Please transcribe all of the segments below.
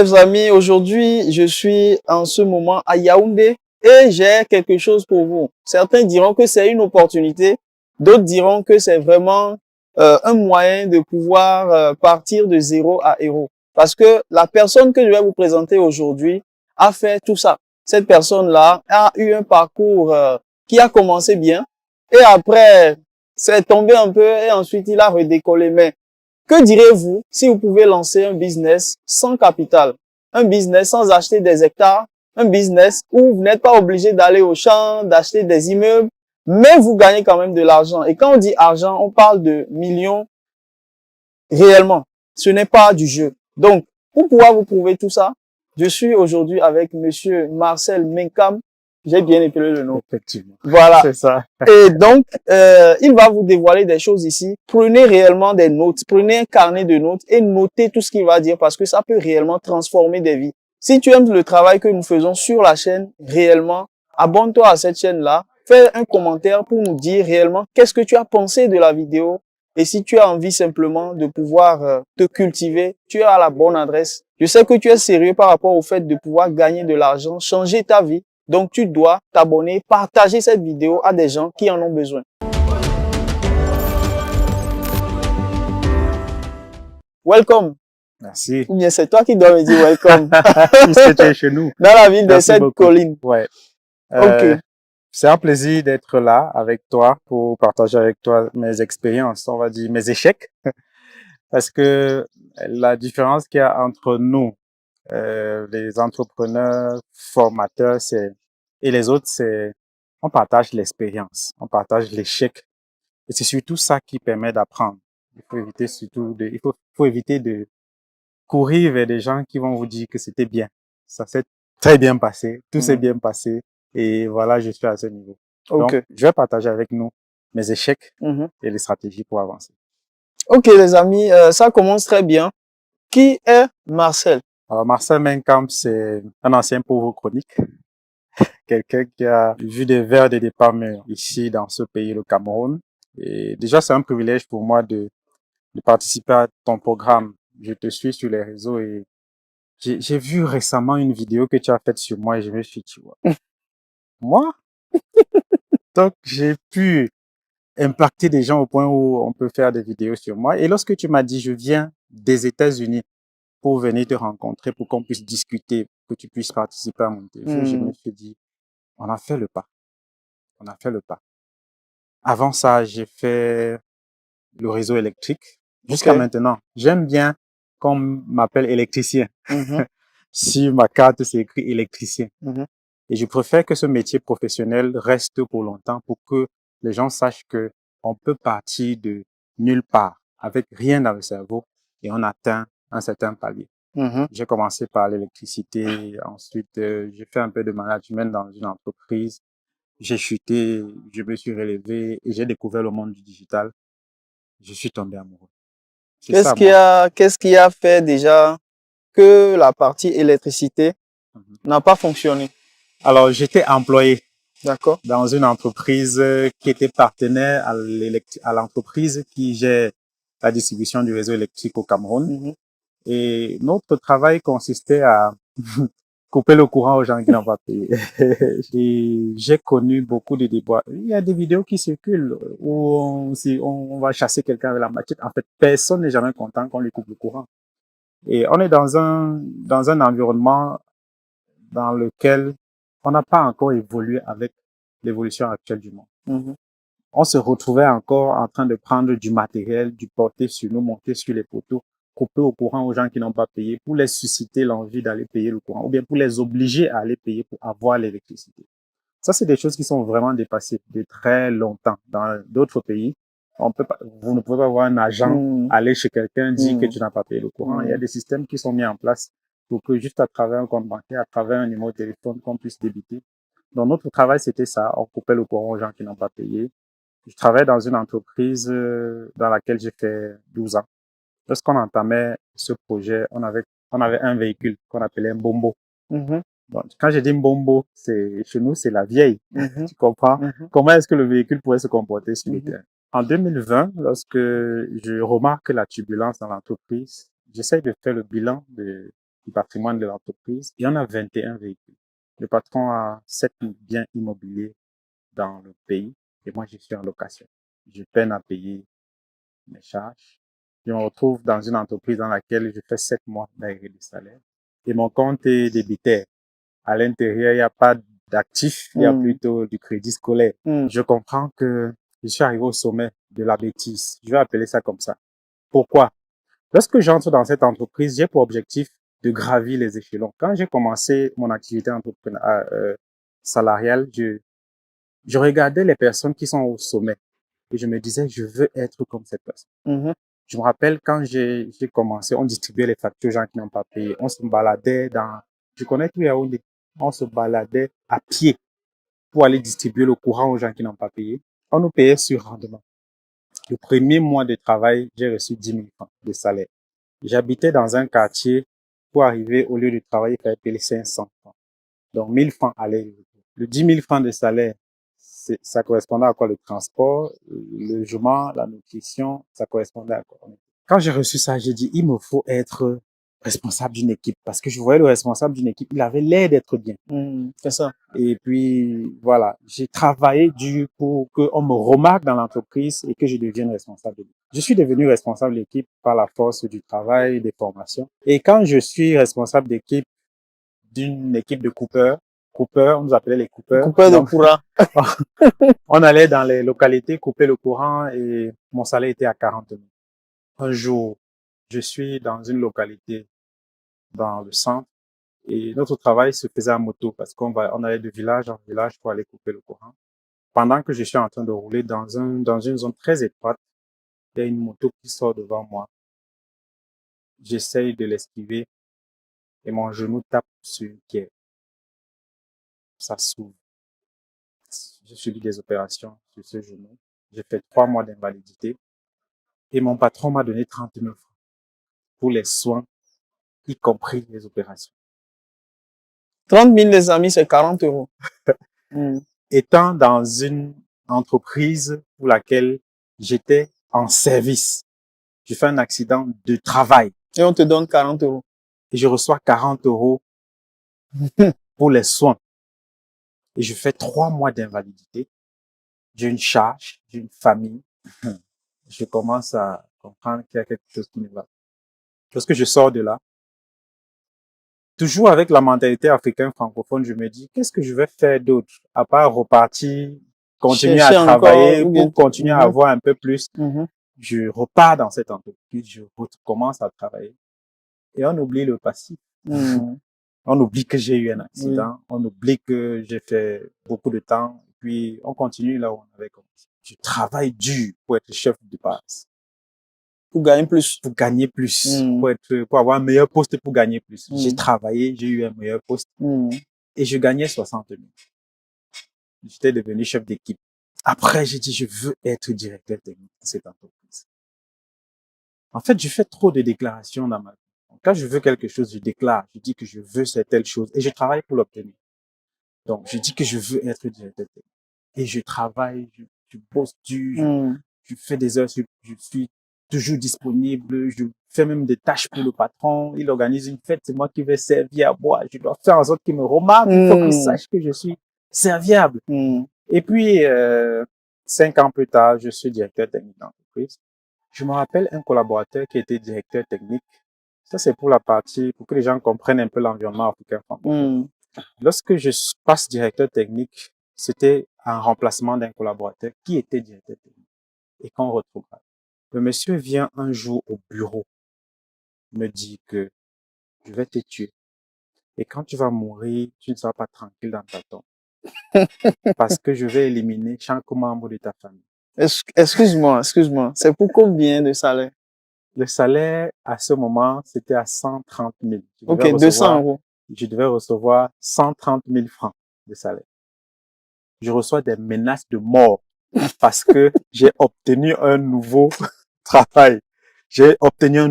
les amis, aujourd'hui, je suis en ce moment à Yaoundé et j'ai quelque chose pour vous. Certains diront que c'est une opportunité, d'autres diront que c'est vraiment un moyen de pouvoir partir de zéro à héros. Parce que la personne que je vais vous présenter aujourd'hui a fait tout ça. Cette personne-là a eu un parcours qui a commencé bien et après, c'est tombé un peu et ensuite il a redécollé. Mais que direz-vous si vous pouvez lancer un business sans capital, un business sans acheter des hectares, un business où vous n'êtes pas obligé d'aller au champ, d'acheter des immeubles, mais vous gagnez quand même de l'argent. Et quand on dit argent, on parle de millions réellement. Ce n'est pas du jeu. Donc, pour pouvoir vous prouver tout ça, je suis aujourd'hui avec monsieur Marcel Menkam. J'ai bien épelé le nom. Effectivement. Voilà. C'est ça. Et donc, il va vous dévoiler des choses ici. Prenez réellement des notes, prenez un carnet de notes et notez tout ce qu'il va dire parce que ça peut réellement transformer des vies. Si tu aimes le travail que nous faisons sur la chaîne, réellement, abonne-toi à cette chaîne-là. Fais un commentaire pour nous dire réellement qu'est-ce que tu as pensé de la vidéo. Et si tu as envie simplement de pouvoir te cultiver, tu es à la bonne adresse. Je sais que tu es sérieux par rapport au fait de pouvoir gagner de l'argent, changer ta vie. Donc, tu dois t'abonner, partager cette vidéo à des gens qui en ont besoin. Welcome. Merci. Ou bien c'est toi qui dois me dire welcome. Puisque tu es chez nous. Dans la ville des Merci sept beaucoup. collines. Ouais. Ok. C'est un plaisir d'être là avec toi pour partager avec toi mes expériences, on va dire mes échecs. Parce que la différence qu'il y a entre nous, les entrepreneurs, formateurs, et les autres, c'est on partage l'expérience, on partage l'échec. Et c'est surtout ça qui permet d'apprendre. Il faut éviter faut éviter de courir vers des gens qui vont vous dire que c'était bien. Ça s'est très bien passé, tout s'est bien passé, et voilà, je suis à ce niveau. Donc, Ok. je vais partager avec nous mes échecs Mhm. et les stratégies pour avancer. Ok, les amis, ça commence très bien. Qui est Marcel? Alors, Marcel Menkamp, c'est un ancien pauvre chronique, quelqu'un qui a vu des vers de départ mûrs ici dans ce pays, le Cameroun. Et déjà, c'est un privilège pour moi de participer à ton programme. Je te suis sur les réseaux et j'ai vu récemment une vidéo que tu as faite sur moi et je me suis dit, ouais, moi? Donc, j'ai pu impacter des gens au point où on peut faire des vidéos sur moi. Et lorsque tu m'as dit, je viens des États-Unis pour venir te rencontrer, pour qu'on puisse discuter, que tu puisses participer à mon interview, je me suis dit, on a fait le pas. On a fait le pas. Avant ça, j'ai fait le réseau électrique. Jusqu'à Ok. maintenant, j'aime bien qu'on m'appelle électricien. Mhm. Sur ma carte, c'est écrit électricien. Mhm. Et je préfère que ce métier professionnel reste pour longtemps pour que les gens sachent que on peut partir de nulle part avec rien dans le cerveau et on atteint un certain palier. Mhm. J'ai commencé par l'électricité, ensuite j'ai fait un peu de management dans une entreprise, j'ai chuté, je me suis relevé et j'ai découvert le monde du digital. Je suis tombé amoureux. C'est ça, moi. Qu'est-ce qui a fait déjà que la partie électricité Mhm. n'a pas fonctionné? Alors, j'étais employé D'accord? dans une entreprise qui était partenaire à l'entreprise qui gère la distribution du réseau électrique au Cameroun. Mhm. Et notre travail consistait à couper le courant aux gens qui n'ont pas payé. Et j'ai connu beaucoup de débats. Il y a des vidéos qui circulent où on va chasser quelqu'un avec la machette. En fait, personne n'est jamais content qu'on lui coupe le courant. Et on est dans un environnement dans lequel on n'a pas encore évolué avec l'évolution actuelle du monde. Mhm. On se retrouvait encore en train de prendre du matériel, du porter sur nous, monter sur les poteaux, couper au courant aux gens qui n'ont pas payé pour les susciter l'envie d'aller payer le courant ou bien pour les obliger à aller payer pour avoir l'électricité. Ça, c'est des choses qui sont vraiment dépassées de très longtemps. Dans d'autres pays, on peut pas, vous ne pouvez pas voir un agent Mhm. aller chez quelqu'un dire que Mhm. tu n'as pas payé le courant. Il y a Mhm. des systèmes qui sont mis en place pour que juste à travers un compte bancaire, à travers un numéro de téléphone, qu'on puisse débiter. Donc, notre travail, c'était ça. On coupait le courant aux gens qui n'ont pas payé. Je travaille dans une entreprise dans laquelle j'ai fait 12 ans. Lorsqu'on entamait ce projet, on avait un véhicule qu'on appelait un bombo. Mhm. Donc, quand je dis mbombo, chez nous, c'est la vieille. Mhm. Tu comprends? Mhm. Comment est-ce que le véhicule pourrait se comporter sur le Mhm. terrain? En 2020, lorsque je remarque la turbulence dans l'entreprise, j'essaie de faire le bilan de du patrimoine de l'entreprise et on a 21 véhicules. Le patron a 7 biens immobiliers dans le pays et moi, je suis en location. Je peine à payer mes charges. Je me retrouve dans une entreprise dans laquelle je fais 7 mois d'arrêt de salaire et mon compte est débitaire. À l'intérieur, il n'y a pas d'actifs, il y a plutôt du crédit scolaire. Je comprends que je suis arrivé au sommet de la bêtise. Je vais appeler ça comme ça. Pourquoi? Lorsque j'entre dans cette entreprise, j'ai pour objectif de gravir les échelons. Quand j'ai commencé mon activité salariale, je regardais les personnes qui sont au sommet et je me disais, je veux être comme cette personne. Je me rappelle quand j'ai commencé, on distribuait les factures aux gens qui n'ont pas payé. On se baladait je connais tout Yaoundé. On se baladait à pied pour aller distribuer le courant aux gens qui n'ont pas payé. On nous payait sur rendement. Le premier mois de travail, j'ai reçu 10 000 francs de salaire. J'habitais dans un quartier. Pour arriver au lieu de travail, il fallait payer 500 francs. Donc, 1000 francs aller. Le 10 000 francs de salaire, ça correspondait à quoi? Le transport, le logement, la nutrition, ça correspondait à quoi? Quand j'ai reçu ça, j'ai dit, il me faut être responsable d'une équipe parce que je voyais le responsable d'une équipe, il avait l'air d'être bien. C'est ça. Et puis, voilà, j'ai travaillé dur pour qu'on me remarque dans l'entreprise et que je devienne responsable de l'équipe. Je suis devenu responsable d'équipe par la force du travail, des formations. Et quand je suis responsable d'équipe d'une équipe de coupeurs, on nous appelait les coupeurs. Coupeur de courant. On allait dans les localités couper le courant et mon salaire était à 40 000. Un jour, je suis dans une localité dans le centre et notre travail se faisait à moto parce on allait de village en village pour aller couper le courant. Pendant que je suis en train de rouler dans une zone très étroite, il y a une moto qui sort devant moi. J'essaye de l'esquiver et mon genou tape sur une pierre. Ça s'ouvre. J'ai subi des opérations sur ce genou. J'ai fait 3 mois d'invalidité et mon patron m'a donné 30 000 francs pour les soins, y compris les opérations. 30 000, les amis, c'est 40 euros. Étant dans une entreprise pour laquelle j'étais en service, je fais un accident de travail. Et on te donne 40 euros. Et je reçois 40 euros pour les soins. Et je fais 3 mois d'invalidité. J'ai une charge, j'ai une famille. Je commence à comprendre qu'il y a quelque chose qui ne va pas. Lorsque je sors de là, toujours avec la mentalité africaine francophone, je me dis, qu'est-ce que je vais faire d'autre à part repartir, continuer à travailler pour continuer à avoir un peu plus. Je repars dans cette entreprise, je recommence à travailler et on oublie le passif. On oublie que j'ai eu un accident, on oublie que j'ai fait beaucoup de temps, puis on continue là où on avait commencé. Je travaille dur pour être chef de base. Pour gagner plus. Pour gagner plus. Pour avoir un meilleur poste pour gagner plus. J'ai travaillé, j'ai eu un meilleur poste. Et je gagnais 60 000. J'étais devenu chef d'équipe. Après, j'ai dit, je veux être directeur technique de cette entreprise. En fait, je fais trop de déclarations dans ma vie. Quand je veux quelque chose, je déclare. Je dis que je veux cette telle chose et je travaille pour l'obtenir. Donc, je dis que je veux être directeur technique. Et je travaille, je bosse dur, je fais des heures, je suis toujours disponible, je fais même des tâches pour le patron. Il organise une fête, c'est moi qui vais servir à boire. Je dois faire en sorte qu'il me remarque, il faut qu'il sache que je suis serviable. Et puis, 5 ans plus tard, je suis directeur technique d'entreprise. Je me rappelle un collaborateur qui était directeur technique. Ça, c'est pour que les gens comprennent un peu l'environnement africain francophone. Lorsque je passe directeur technique, c'était un remplacement d'un collaborateur qui était directeur technique et qu'on retrouvera. Le monsieur vient un jour au bureau, me dit que je vais te tuer. Et quand tu vas mourir, tu ne seras pas tranquille dans ta tombe. Parce que je vais éliminer chaque membre de ta famille. Excuse-moi. C'est pour combien de salaire? Le salaire, à ce moment, c'était à 130 000. Ok, 200 euros. Je devais recevoir 130 000 francs de salaire. Je reçois des menaces de mort parce que j'ai obtenu un nouveau travail. J'ai obtenu un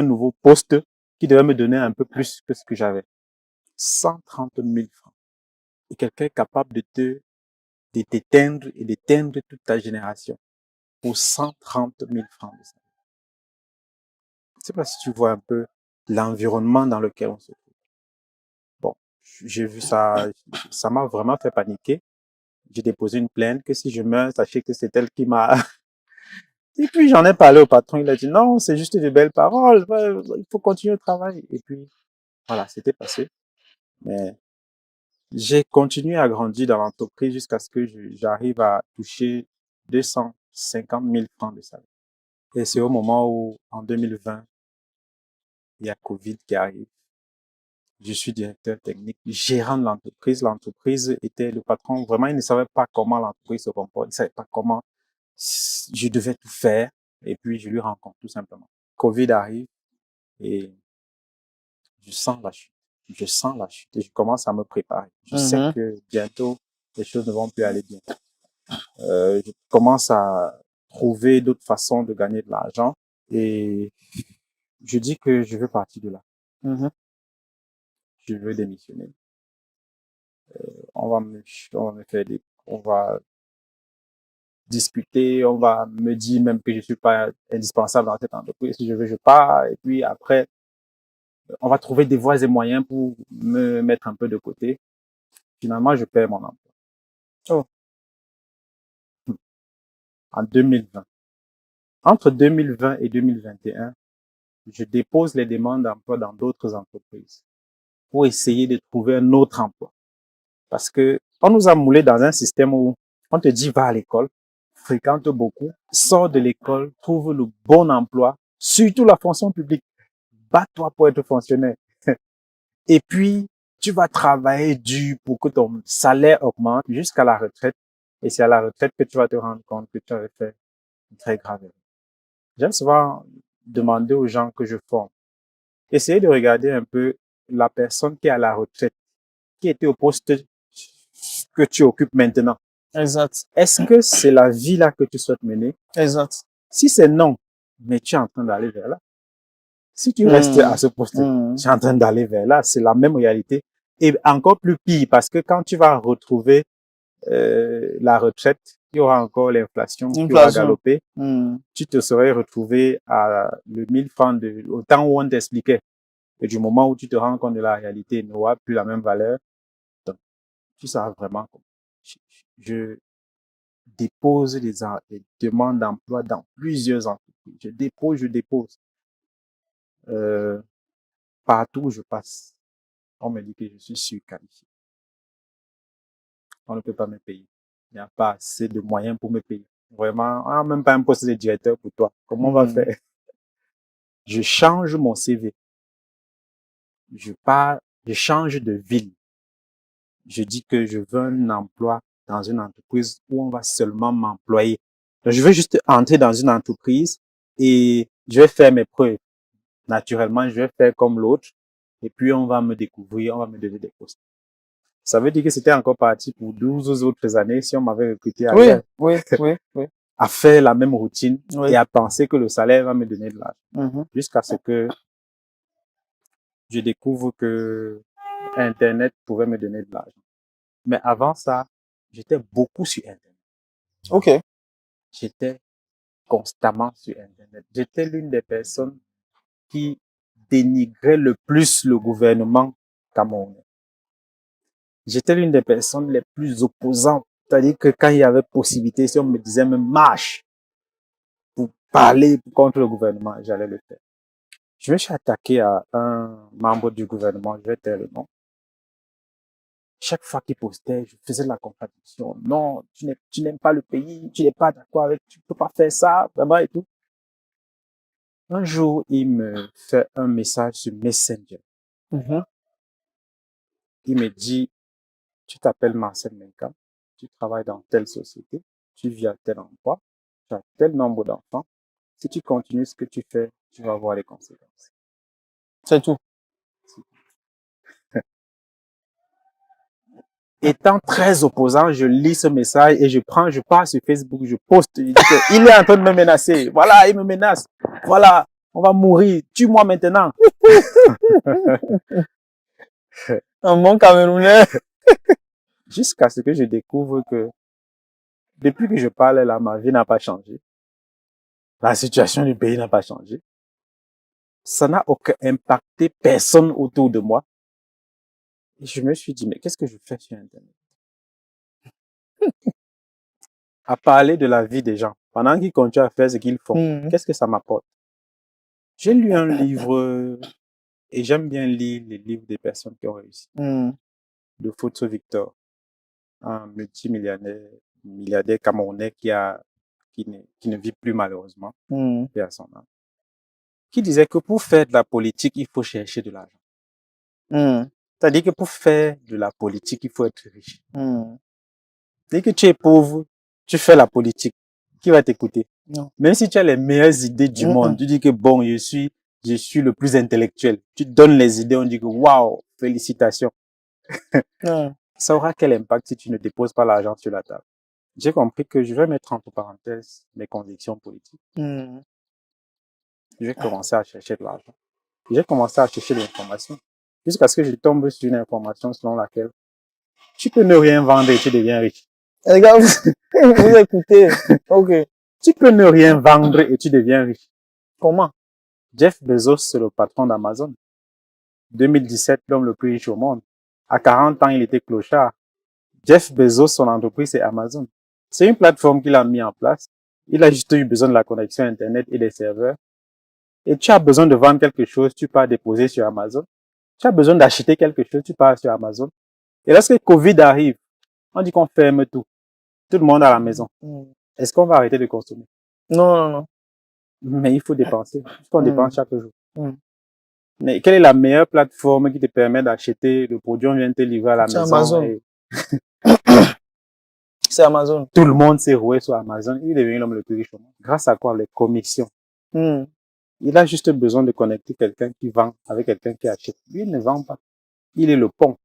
nouveau poste qui devait me donner un peu plus que ce que j'avais. 130 000 francs. Et quelqu'un est capable de t'éteindre et d'éteindre toute ta génération pour 130 000 francs de salaire. Je ne sais pas si tu vois un peu l'environnement dans lequel on se trouve. Bon, j'ai vu ça, ça m'a vraiment fait paniquer. J'ai déposé une plainte que si je meurs, sachez que c'est elle qui m'a... Et puis j'en ai parlé au patron, il a dit non, c'est juste de belles paroles, il faut continuer le travail. Et puis voilà, c'était passé. Mais j'ai continué à grandir dans l'entreprise jusqu'à ce que j'arrive à toucher 250 000 francs de salaire. Et c'est au moment où, en 2020, il y a Covid qui arrive. Je suis directeur technique, gérant de l'entreprise. L'entreprise était le patron. Vraiment, il ne savait pas comment l'entreprise se comporte. Il ne savait pas comment je devais tout faire. Et puis, je lui rencontre tout simplement. Covid arrive et je sens la chute. Je sens la chute et je commence à me préparer. Je sais que bientôt, les choses ne vont plus aller bien. Je commence à trouver d'autres façons de gagner de l'argent et je dis que je veux partir de là. Je veux démissionner. On va me faire on va discuter, on va me dire même que je suis pas indispensable dans cette entreprise. Si je veux, je pars. Et puis après, on va trouver des voies et moyens pour me mettre un peu de côté. Finalement, je perds mon emploi. Oh. En 2020. Entre 2020 et 2021, je dépose les demandes d'emploi dans d'autres entreprises pour essayer de trouver un autre emploi. Parce que on nous a moulé dans un système où on te dit va à l'école, fréquente beaucoup, sors de l'école, trouve le bon emploi, surtout la fonction publique. Bats-toi pour être fonctionnaire. Et puis, tu vas travailler dur pour que ton salaire augmente jusqu'à la retraite. Et c'est à la retraite que tu vas te rendre compte que tu avais fait une très grave erreur. J'aime souvent demander aux gens que je forme, essayez de regarder un peu la personne qui est à la retraite, qui était au poste que tu occupes maintenant. Exact. Est-ce que c'est la vie là que tu souhaites mener? Exact. Si c'est non, mais tu es en train d'aller vers là. Si tu restes à ce poste, tu es en train d'aller vers là. C'est la même réalité. Et encore plus pire, parce que quand tu vas retrouver la retraite, il y aura encore l'inflation qui aura galopé. Tu te serais retrouvé à le 1000 francs au temps où on t'expliquait. Et du moment où tu te rends compte de la réalité, il n'aura plus la même valeur. Donc, tu sauras vraiment comment. Je dépose des demandes d'emploi dans plusieurs entreprises. Je dépose. Partout où je passe, on me dit que je suis surqualifié. On ne peut pas me payer. Il n'y a pas assez de moyens pour me payer. Vraiment, on n'a même pas un poste de directeur pour toi. Comment on va faire? Je change mon CV. Je change de ville. Je dis que je veux un emploi dans une entreprise où on va seulement m'employer. Donc, je veux juste entrer dans une entreprise et je vais faire mes preuves. Naturellement, je vais faire comme l'autre. Et puis, on va me découvrir, on va me donner des postes. Ça veut dire que c'était encore parti pour 12 autres années si on m'avait recruté ailleurs. Oui. À faire la même routine Oui. et à penser que le salaire va me donner de l'argent. Jusqu'à ce que je découvre que Internet pouvait me donner de l'argent. Mais avant ça, j'étais beaucoup sur Internet. Ok. J'étais constamment sur Internet. J'étais l'une des personnes qui dénigrait le plus le gouvernement camerounais. J'étais l'une des personnes les plus opposantes. C'est-à-dire que quand il y avait possibilité, si on me disait même marche pour parler contre le gouvernement, j'allais le faire. Je me suis attaqué à un membre du gouvernement, je vais taire le nom. Chaque fois qu'il postait, je faisais de la contradiction. Non, tu n'aimes pas le pays, tu n'es pas d'accord avec, tu peux pas faire ça, vraiment et tout. Un jour, il me fait un message sur Messenger. Il me dit, tu t'appelles Marcel Menka, tu travailles dans telle société, tu vis à tel endroit, tu as tel nombre d'enfants. Si tu continues ce que tu fais, tu vas avoir les conséquences. C'est tout. Étant très opposant, je lis ce message et je pars sur Facebook, je poste, je dis que il est en train de me menacer. Voilà, il me menace. Voilà, on va mourir. Tue-moi maintenant. Un bon Camerounais. Jusqu'à ce que je découvre que depuis que je parle là, ma vie n'a pas changé. La situation du pays n'a pas changé. Ça n'a aucun impacté personne autour de moi. Et je me suis dit, mais qu'est-ce que je fais sur Internet? À parler de la vie des gens, pendant qu'ils continuent à faire ce qu'ils font, qu'est-ce que ça m'apporte? J'ai lu un livre, et j'aime bien lire les livres des personnes qui ont réussi, de Foto Victor, un multimilliardaire camerounais qui ne vit plus malheureusement, paix à son âme, qui disait que pour faire de la politique, il faut chercher de l'argent. C'est-à-dire que pour faire de la politique, il faut être riche. Dès que tu es pauvre, tu fais la politique. Qui va t'écouter? Non. Même si tu as les meilleures idées du monde, tu dis que bon, je suis le plus intellectuel. Tu donnes les idées, on dit que waouh, félicitations. Ça aura quel impact si tu ne déposes pas l'argent sur la table? J'ai compris que je vais mettre entre parenthèses mes convictions politiques. Je vais commencer à chercher de l'argent. J'ai commencé à chercher de l'information. Jusqu'à ce que je tombe sur une information selon laquelle tu peux ne rien vendre et tu deviens riche. Les gars, vous écoutez. Ok. Tu peux ne rien vendre et tu deviens riche. Comment? Jeff Bezos, c'est le patron d'Amazon. 2017, l'homme le plus riche au monde. À 40 ans, il était clochard. Jeff Bezos, son entreprise, c'est Amazon. C'est une plateforme qu'il a mis en place. Il a juste eu besoin de la connexion Internet et des serveurs. Et tu as besoin de vendre quelque chose, tu pars déposer sur Amazon. Tu as besoin d'acheter quelque chose, tu pars sur Amazon. Et lorsque Covid arrive, on dit qu'on ferme tout. Tout le monde à la maison. Est-ce qu'on va arrêter de consommer? Non. Mais il faut dépenser. Il faut qu'on dépense chaque jour. Mais quelle est la meilleure plateforme qui te permet d'acheter le produit, on vient te livrer à la maison? Amazon. Et... C'est Amazon. Tout le monde s'est roué sur Amazon. Il est devenu l'homme le plus riche au monde. Grâce à quoi? Les commissions. Il a juste besoin de connecter quelqu'un qui vend avec quelqu'un qui achète. Lui, il ne vend pas. Il est le pont.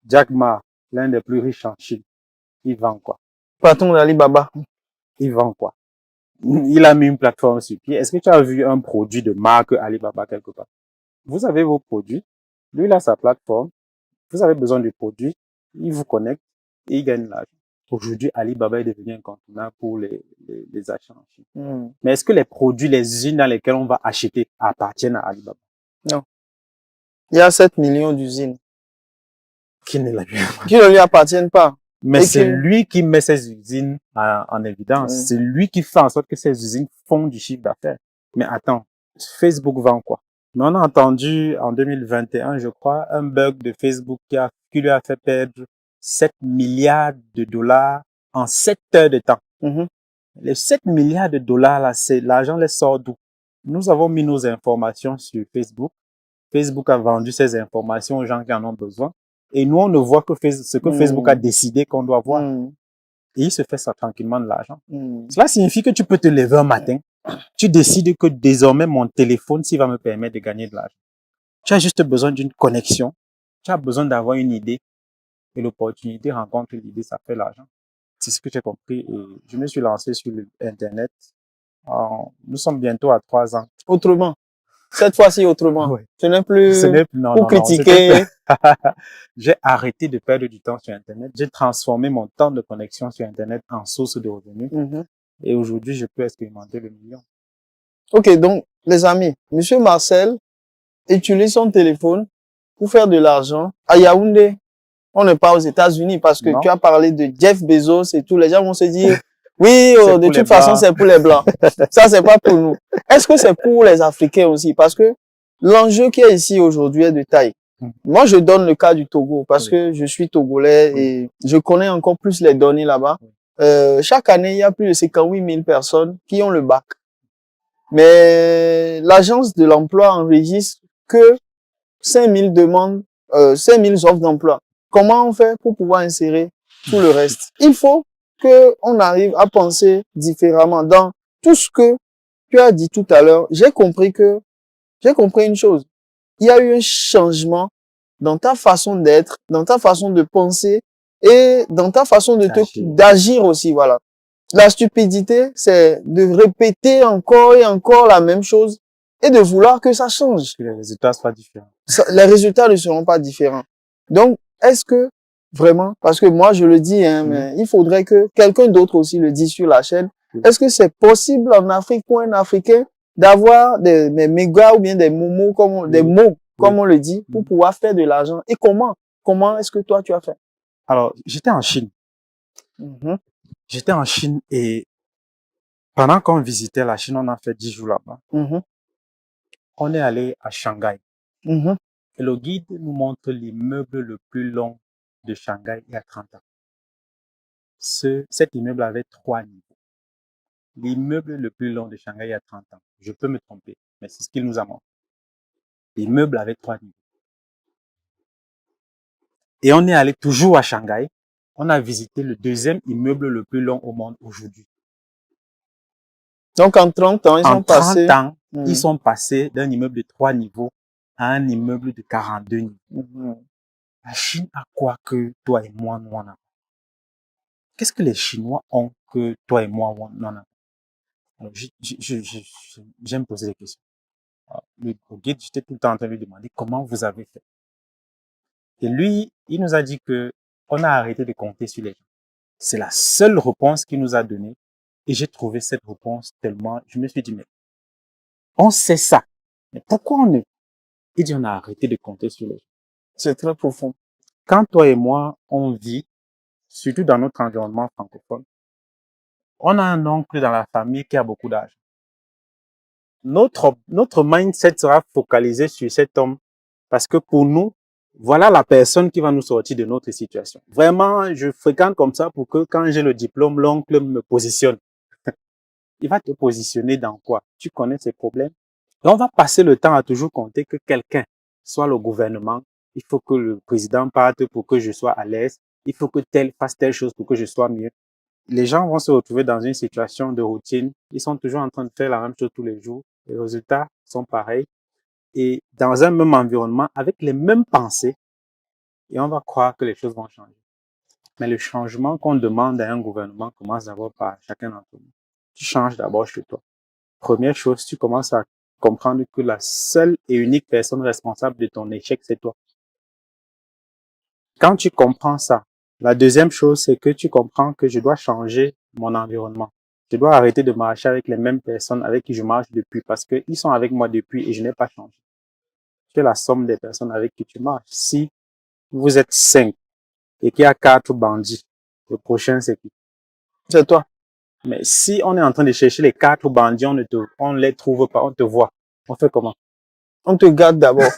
Jack Ma, l'un des plus riches en Chine. Il vend quoi? Patron d'Alibaba. Il vend quoi? Il a mis une plateforme sur pied. Est-ce que tu as vu un produit de marque Alibaba quelque part? Vous avez vos produits. Lui, il a sa plateforme. Vous avez besoin du produit. Il vous connecte et il gagne l'argent. Aujourd'hui, Alibaba est devenu incontournable pour les achats en Chine. Mais est-ce que les produits, les usines dans lesquelles on va acheter appartiennent à Alibaba? Non. Il y a 7 millions d'usines. Qui ne lui appartiennent pas. Mais c'est lui qui met ces usines en évidence. C'est lui qui fait en sorte que ces usines font du chiffre d'affaires. Mais attends, Facebook vend quoi? Mais on a entendu en 2021, je crois, un bug de Facebook qui lui a fait perdre 7 milliards de dollars en 7 heures de temps. Les 7 milliards de dollars là, c'est l'argent les sort d'où? Nous avons mis nos informations sur Facebook. Facebook a vendu ces informations aux gens qui en ont besoin. Et nous, on ne voit que ce que Facebook a décidé qu'on doit voir. Et il se fait ça tranquillement de l'argent. Cela signifie que tu peux te lever un matin. Tu décides que désormais, mon téléphone, s'il va me permettre de gagner de l'argent. Tu as juste besoin d'une connexion. Tu as besoin d'avoir une idée. Et l'opportunité rencontre l'idée, ça fait l'argent. C'est ce que j'ai compris. Et je me suis lancé sur Internet. Nous sommes bientôt à 3 ans. Autrement. Cette fois-ci, autrement. Oui. Ce n'est plus pour critiquer. J'ai arrêté de perdre du temps sur Internet. J'ai transformé mon temps de connexion sur Internet en source de revenus. Et aujourd'hui, je peux expérimenter le million. Ok, donc, les amis, Monsieur Marcel utilise son téléphone pour faire de l'argent à Yaoundé. On n'est pas aux États-Unis parce que tu as parlé de Jeff Bezos et tout. Les gens vont se dire, oui, de toute façon, c'est pour les Blancs. Ça, c'est pas pour nous. Est-ce que c'est pour les Africains aussi? Parce que l'enjeu qui est ici aujourd'hui est de taille. Moi, je donne le cas du Togo parce que je suis togolais et je connais encore plus les données là-bas. Chaque année, il y a plus de 58 000 personnes qui ont le bac. Mais l'agence de l'emploi enregistre que 5 000 demandes, 5 000 offres d'emploi. Comment on fait pour pouvoir insérer tout le reste? Il faut que on arrive à penser différemment. Dans tout ce que tu as dit tout à l'heure, j'ai compris une chose. Il y a eu un changement dans ta façon d'être, dans ta façon de penser et dans ta façon d'agir aussi, voilà. La stupidité, c'est de répéter encore et encore la même chose et de vouloir que ça change. Que les résultats soient différents. Les résultats ne seront pas différents. Donc, est-ce que vraiment, parce que moi je le dis, mais il faudrait que quelqu'un d'autre aussi le dise sur la chaîne. Est-ce que c'est possible en Afrique pour un Africain d'avoir des mégas ou bien des momos, des mots, comme on le dit, pour pouvoir faire de l'argent. Et comment est-ce que toi, tu as fait? Alors, j'étais en Chine. Mhm. J'étais en Chine et pendant qu'on visitait la Chine, on a fait 10 jours là-bas. Mhm. On est allé à Shanghai. Mhm. Et le guide nous montre l'immeuble le plus long de Shanghai il y a 30 ans. Cet immeuble avait 3 niveaux. L'immeuble le plus long de Shanghai il y a 30 ans. Je peux me tromper, mais c'est ce qu'il nous a montré. L'immeuble avait 3 niveaux. Et on est allé toujours à Shanghai. On a visité le deuxième immeuble le plus long au monde aujourd'hui. Donc, en 30 ans, ils En sont 30 passés. ans, ils sont passés d'un immeuble de 3 niveaux à un immeuble de 42 niveaux. La Chine a quoi que toi et moi, nous en avons? Qu'est-ce que les Chinois ont que toi et moi, nous en avons? Alors, j'aime poser des questions. Le guide, j'étais tout le temps en train de lui demander comment vous avez fait. Et lui, il nous a dit que on a arrêté de compter sur les gens. C'est la seule réponse qu'il nous a donnée. Et j'ai trouvé cette réponse tellement, je me suis dit, mais on sait ça. Mais pourquoi on ne, il dit, on a arrêté de compter sur les gens. C'est très profond. Quand toi et moi, on vit, surtout dans notre environnement francophone, on a un oncle dans la famille qui a beaucoup d'argent. Notre mindset sera focalisé sur cet homme parce que pour nous, voilà la personne qui va nous sortir de notre situation. Vraiment, je fréquente comme ça pour que quand j'ai le diplôme, l'oncle me positionne. Il va te positionner dans quoi? Tu connais ses problèmes. Et on va passer le temps à toujours compter que quelqu'un, soit le gouvernement, il faut que le président parte pour que je sois à l'aise. Il faut que tel fasse telle chose pour que je sois mieux. Les gens vont se retrouver dans une situation de routine. Ils sont toujours en train de faire la même chose tous les jours. Les résultats sont pareils. Et dans un même environnement, avec les mêmes pensées, et on va croire que les choses vont changer. Mais le changement qu'on demande à un gouvernement commence d'abord par chacun d'entre nous. Tu changes d'abord chez toi. Première chose, tu commences à comprendre que la seule et unique personne responsable de ton échec, c'est toi. Quand tu comprends ça, la deuxième chose, c'est que tu comprends que je dois changer mon environnement. Je dois arrêter de marcher avec les mêmes personnes avec qui je marche depuis parce qu'ils sont avec moi depuis et je n'ai pas changé. Tu es la somme des personnes avec qui tu marches. Si vous êtes 5 et qu'il y a 4 bandits, le prochain, c'est qui? C'est toi. Mais si on est en train de chercher les 4 bandits, on ne les trouve pas, on te voit. On fait comment? On te garde d'abord.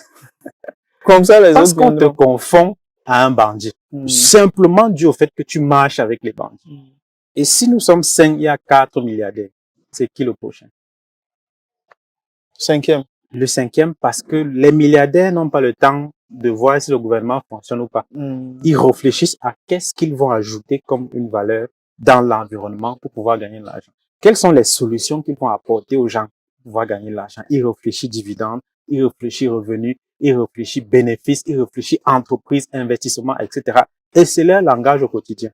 Comme ça, les Parce autres qu'on te viendront. confond à un bandit. Simplement dû au fait que tu marches avec les bandits. Et si nous sommes 5, il y a 4 milliardaires. C'est qui le prochain? 5e. Le 5e, parce que les milliardaires n'ont pas le temps de voir si le gouvernement fonctionne ou pas. Ils réfléchissent à qu'est-ce qu'ils vont ajouter comme une valeur dans l'environnement pour pouvoir gagner de l'argent. Quelles sont les solutions qu'ils vont apporter aux gens pour pouvoir gagner de l'argent? Ils réfléchissent dividendes, ils réfléchissent revenus, ils réfléchissent bénéfices, ils réfléchissent entreprise, investissement, etc. Et c'est leur langage au quotidien.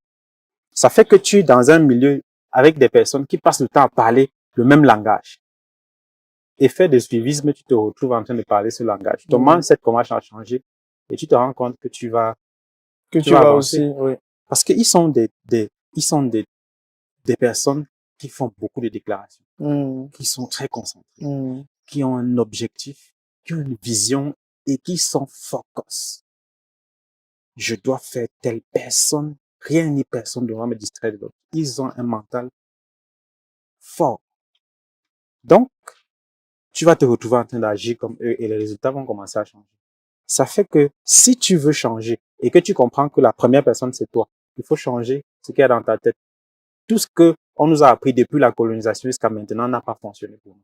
Ça fait que tu es dans un milieu avec des personnes qui passent le temps à parler le même langage. Effet de suivisme, tu te retrouves en train de parler ce langage. Ton mindset commence à changer et tu te rends compte que tu vas avancer. Aussi, oui. Parce qu'ils sont des personnes qui font beaucoup de déclarations, qui sont très concentrées, qui ont un objectif, qui ont une vision et qui sont focus. Je dois faire telle personne, rien ni personne ne doit me distraire de l'autre. Ils ont un mental fort. Donc, tu vas te retrouver en train d'agir comme eux et les résultats vont commencer à changer. Ça fait que si tu veux changer et que tu comprends que la première personne, c'est toi, il faut changer ce qu'il y a dans ta tête. Tout ce que on nous a appris depuis la colonisation jusqu'à maintenant n'a pas fonctionné pour nous.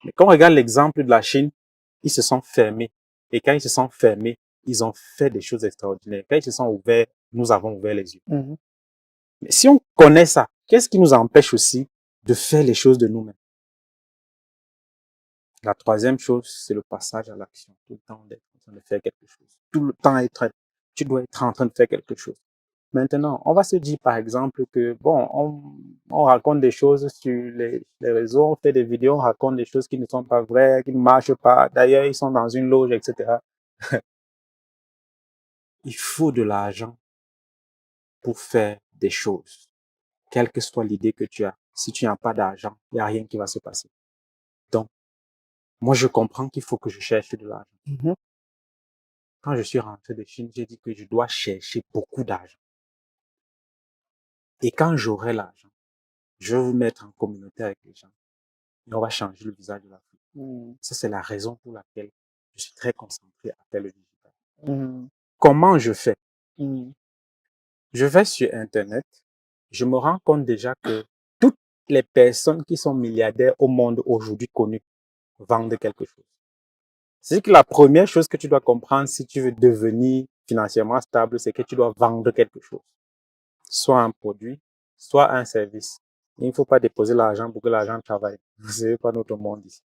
Mais quand on regarde l'exemple de la Chine, ils se sont fermés. Et quand ils se sont fermés, ils ont fait des choses extraordinaires. Quand ils se sont ouverts, nous avons ouvert les yeux. Mais si on connaît ça, qu'est-ce qui nous empêche aussi de faire les choses de nous-mêmes? La troisième chose, c'est le passage à l'action. Tout le temps d'être en train de faire quelque chose. Tout le temps tu dois être en train de faire quelque chose. Maintenant, on va se dire par exemple que, bon, on raconte des choses sur les réseaux, on fait des vidéos, on raconte des choses qui ne sont pas vraies, qui ne marchent pas. D'ailleurs, ils sont dans une loge, etc. Il faut de l'argent pour faire des choses, quelle que soit l'idée que tu as. si tu n'as pas d'argent, il n'y a rien qui va se passer. Donc, moi, je comprends qu'il faut que je cherche de l'argent. Quand je suis rentré de Chine, j'ai dit que je dois chercher beaucoup d'argent. Et quand j'aurai l'argent, je vais vous mettre en communauté avec les gens. Et on va changer le visage de l'Afrique. Ça, c'est la raison pour laquelle je suis très concentré à faire le digital. Comment je fais? Je vais sur Internet. Je me rends compte déjà que toutes les personnes qui sont milliardaires au monde aujourd'hui connues vendent quelque chose. C'est que la première chose que tu dois comprendre si tu veux devenir financièrement stable, c'est que tu dois vendre quelque chose. Soit un produit, soit un service. Il ne faut pas déposer l'argent pour que l'argent travaille. Ce n'est pas notre monde ici.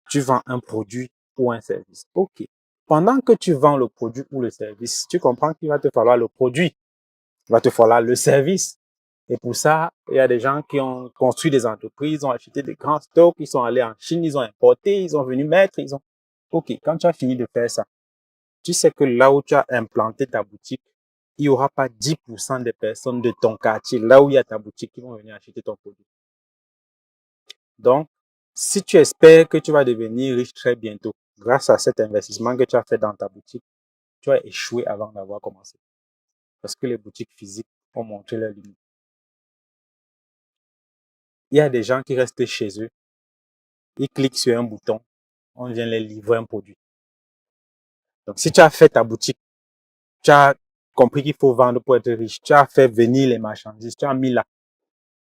Tu vends un produit ou un service. OK. Pendant que tu vends le produit ou le service, tu comprends qu'il va te falloir le produit. Il va te falloir le service. Et pour ça, il y a des gens qui ont construit des entreprises, ils ont acheté des grands stocks, ils sont allés en Chine, ils ont importé, ils ont venu mettre, ils ont... OK, quand tu as fini de faire ça, tu sais que là où tu as implanté ta boutique, il n'y aura pas 10% des personnes de ton quartier, là où il y a ta boutique, qui vont venir acheter ton produit. Donc, si tu espères que tu vas devenir riche très bientôt, grâce à cet investissement que tu as fait dans ta boutique, tu as échoué avant d'avoir commencé. Parce que les boutiques physiques ont montré leurs limites. Il y a des gens qui restent chez eux, ils cliquent sur un bouton, on vient les livrer un produit. Donc, si tu as fait ta boutique, tu as compris qu'il faut vendre pour être riche, tu as fait venir les marchandises, tu as mis là.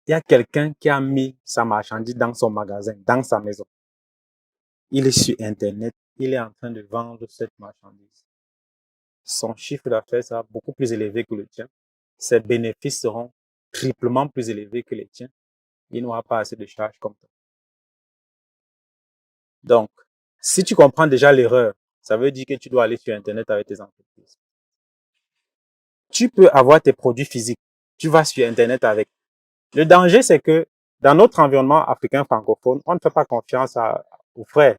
Il y a quelqu'un qui a mis sa marchandise dans son magasin, dans sa maison. Il est sur Internet, il est en train de vendre cette marchandise. Son chiffre d'affaires sera beaucoup plus élevé que le tien. Ses bénéfices seront triplement plus élevés que les tiens. Il n'aura pas assez de charges comme toi. Donc, si tu comprends déjà l'erreur, ça veut dire que tu dois aller sur Internet avec tes entreprises. Tu peux avoir tes produits physiques. Tu vas sur Internet avec. Le danger, c'est que dans notre environnement africain francophone, on ne fait pas confiance aux frères.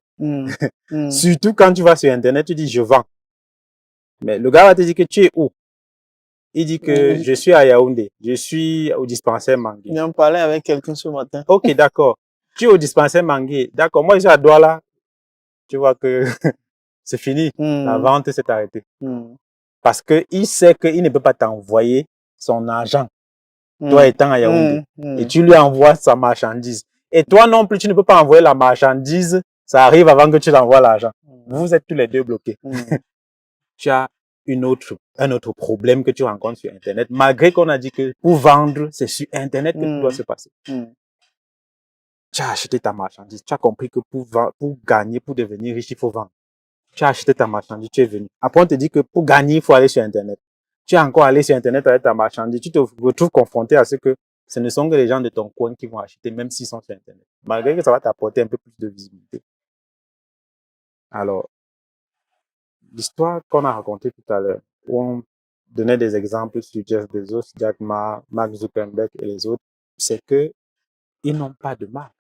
Surtout quand tu vas sur Internet, tu dis je vends. Mais le gars va te dire que tu es où? Il dit que je suis à Yaoundé, je suis au dispensaire Mangué. Il en parlait avec quelqu'un ce matin. Ok, d'accord. Tu es au dispensaire Mangué. D'accord, moi je suis à Douala. Tu vois que c'est fini. La vente s'est arrêtée. Parce qu'il sait qu'il ne peut pas t'envoyer son argent, toi étant à Yaoundé. Et tu lui envoies sa marchandise. Et toi non plus, tu ne peux pas envoyer la marchandise. Ça arrive avant que tu l'envoies l'argent. Vous êtes tous les deux bloqués. Tu as un autre problème que tu rencontres sur Internet, malgré qu'on a dit que pour vendre, c'est sur Internet que tout doit se passer. Tu as acheté ta marchandise, tu as compris que pour gagner, pour devenir riche, il faut vendre. Tu as acheté ta marchandise, tu es venu. Après, on te dit que pour gagner, il faut aller sur Internet. Tu es encore allé sur Internet avec ta marchandise, tu te retrouves confronté à ce que ce ne sont que les gens de ton coin qui vont acheter, même s'ils sont sur Internet. Malgré que ça va t'apporter un peu plus de visibilité. Alors, l'histoire qu'on a racontée tout à l'heure, où on donnait des exemples sur Jeff Bezos, Jack Ma, Mark Zuckerberg et les autres, c'est que ils n'ont pas de marque.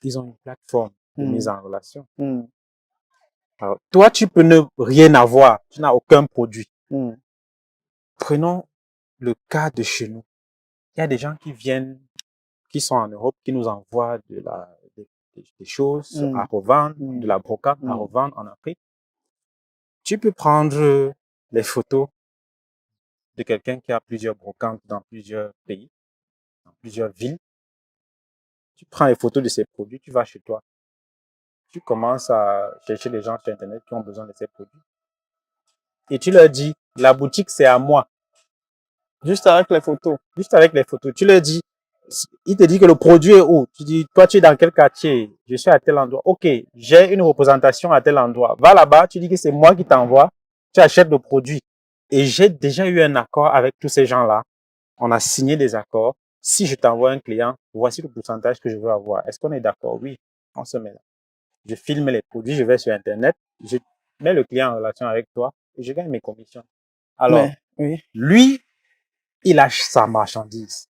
Ils ont une plateforme de mise en relation. Alors, toi, tu peux ne rien avoir. Tu n'as aucun produit. Prenons le cas de chez nous. Il y a des gens qui viennent, qui sont en Europe, qui nous envoient des choses à revendre, de la brocante à revendre en Afrique. Tu peux prendre les photos de quelqu'un qui a plusieurs brocantes dans plusieurs pays, dans plusieurs villes. Tu prends les photos de ces produits, tu vas chez toi. Tu commences à chercher des gens sur Internet qui ont besoin de ces produits. Et tu leur dis, la boutique, c'est à moi. Juste avec les photos. Juste avec les photos. Tu leur dis, il te dit que le produit est où? Tu dis, toi, tu es dans quel quartier? Je suis à tel endroit. OK, j'ai une représentation à tel endroit. Va là-bas, tu dis que c'est moi qui t'envoie. Tu achètes le produit. Et j'ai déjà eu un accord avec tous ces gens-là. On a signé des accords. Si je t'envoie un client, voici le pourcentage que je veux avoir. Est-ce qu'on est d'accord? Oui, on se met là. Je filme les produits, je vais sur Internet, je mets le client en relation avec toi et je gagne mes commissions. Alors, lui, il achète sa marchandise.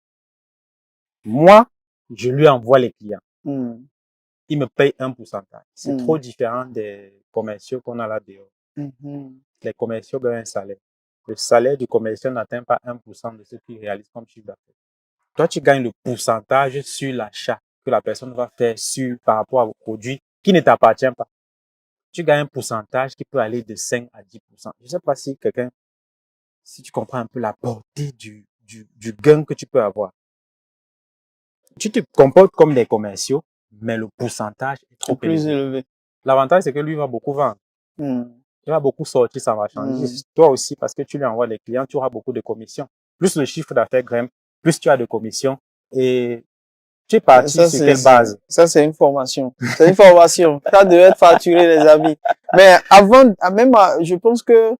Moi, je lui envoie les clients. Il me paye un pourcentage. C'est trop différent des commerciaux qu'on a là dehors. Les commerciaux gagnent un salaire. Le salaire du commercial n'atteint pas 1% de ce qu'il réalise comme chiffre d'affaires. Toi, tu gagnes le pourcentage sur l'achat que la personne va faire par rapport à vos produits qui ne t'appartient pas. Tu gagnes un pourcentage qui peut aller de 5 à 10%. Je ne sais pas si tu comprends un peu la portée du gain que tu peux avoir. Tu te comportes comme des commerciaux, mais le pourcentage est trop Plus élevé. élevé. L'avantage, c'est que lui va beaucoup vendre. Hmm. Il va beaucoup sortir sa marchandise. Toi aussi, parce que tu lui envoies des clients, tu auras beaucoup de commissions. Plus le chiffre d'affaires grimpe, plus tu as de commissions. Et tu es parti sur quelle base? Ça, c'est une formation. C'est une formation. Ça devait être facturé, les amis. Mais je pense que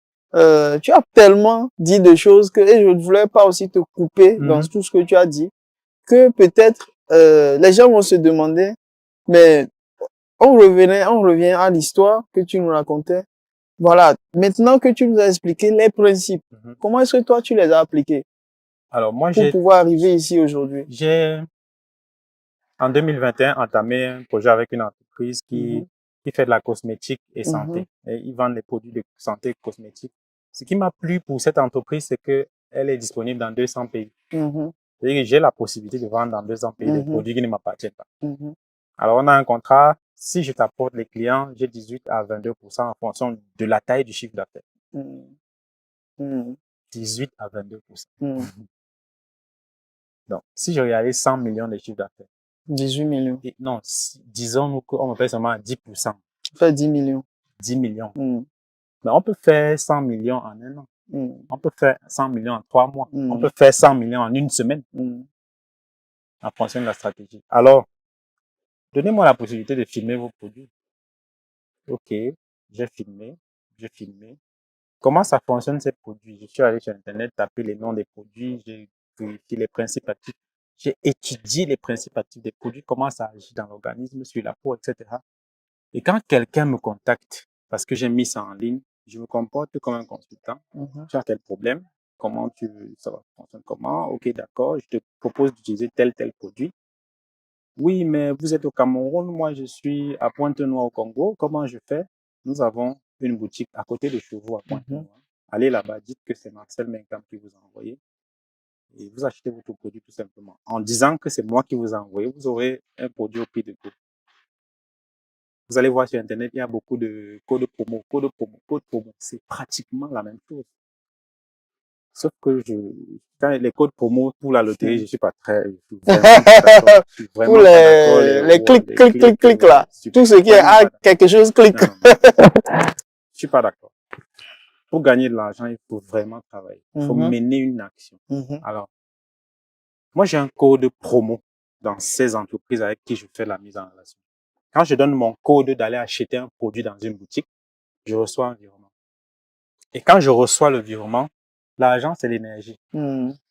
tu as tellement dit de choses et je ne voulais pas aussi te couper dans tout ce que tu as dit, que peut-être les gens vont se demander, mais on revient à l'histoire que tu nous racontais. Voilà. Maintenant que tu nous as expliqué les principes, comment est-ce que toi tu les as appliqués? Alors moi, pour pouvoir arriver ici aujourd'hui? J'ai en 2021 entamé un projet avec une entreprise qui fait de la cosmétique et santé. Et ils vendent des produits de santé et cosmétique. Ce qui m'a plu pour cette entreprise, c'est que elle est disponible dans 200 pays. Et j'ai la possibilité de vendre dans 200 pays des produits qui ne m'appartiennent pas. Alors, on a un contrat. Si je t'apporte les clients, j'ai 18 à 22% en fonction de la taille du chiffre d'affaires. 18 à 22%. Donc, si je réalise 100 millions de chiffre d'affaires. 18 millions. Non, disons-nous qu'on me paye seulement à 10%. On fait 10 millions. 10 millions. Mais on peut faire 100 millions en un an. On peut faire 100 millions en 3 mois. On peut faire 100 millions en une semaine. En fonction de la stratégie. Alors, donnez-moi la possibilité de filmer vos produits. Ok, j'ai filmé. Comment ça fonctionne ces produits? Je suis allé sur Internet, taper les noms des produits, j'ai vérifié les principes actifs. J'ai étudié les principes actifs des produits, comment ça agit dans l'organisme, sur la peau, etc. Et quand quelqu'un me contacte, parce que j'ai mis ça en ligne, je me comporte comme un consultant. Tu as quel problème? Ça fonctionne comment? Ok, d'accord, je te propose d'utiliser tel produit. Oui, mais vous êtes au Cameroun, moi je suis à Pointe-Noire au Congo. Comment je fais? Nous avons une boutique à côté de chez vous à Pointe-Noire. Allez là-bas, dites que c'est Marcel Menkam qui vous a envoyé et vous achetez votre produit tout simplement. En disant que c'est moi qui vous ai envoyé, vous aurez un produit au prix de coût. Vous allez voir sur Internet, il y a beaucoup de codes promo. C'est pratiquement la même chose. Sauf que quand les codes promo pour la loterie, je suis pas très, je suis vraiment pas d'accord. Je suis vraiment pour pas d'accord. les clics là. Tout ce qui est quelque chose clique. Je suis pas d'accord. Pour gagner de l'argent, il faut vraiment travailler. Il faut mener une action. Alors, moi, j'ai un code promo dans ces entreprises avec qui je fais la mise en relation. Quand je donne mon code d'aller acheter un produit dans une boutique, je reçois un virement. Et quand je reçois le virement, l'argent, c'est l'énergie.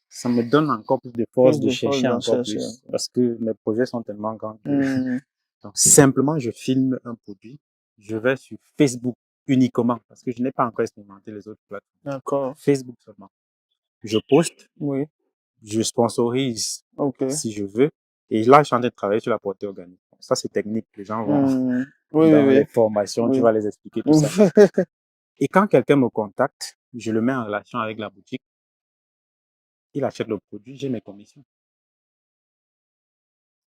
Ça me donne encore plus de force de chercher encore plus parce que mes projets sont tellement grands que donc simplement je filme un produit, je vais sur Facebook uniquement parce que je n'ai pas encore expérimenté les autres plateformes. D'accord. Facebook seulement. Je poste, oui. Je sponsorise si je veux et là je suis en train de travailler sur la portée organique. Ça c'est technique, les gens vont dans les formations, tu vas les expliquer tout ça. Et quand quelqu'un me contacte, je le mets en relation avec la boutique. Il achète le produit, j'ai mes commissions.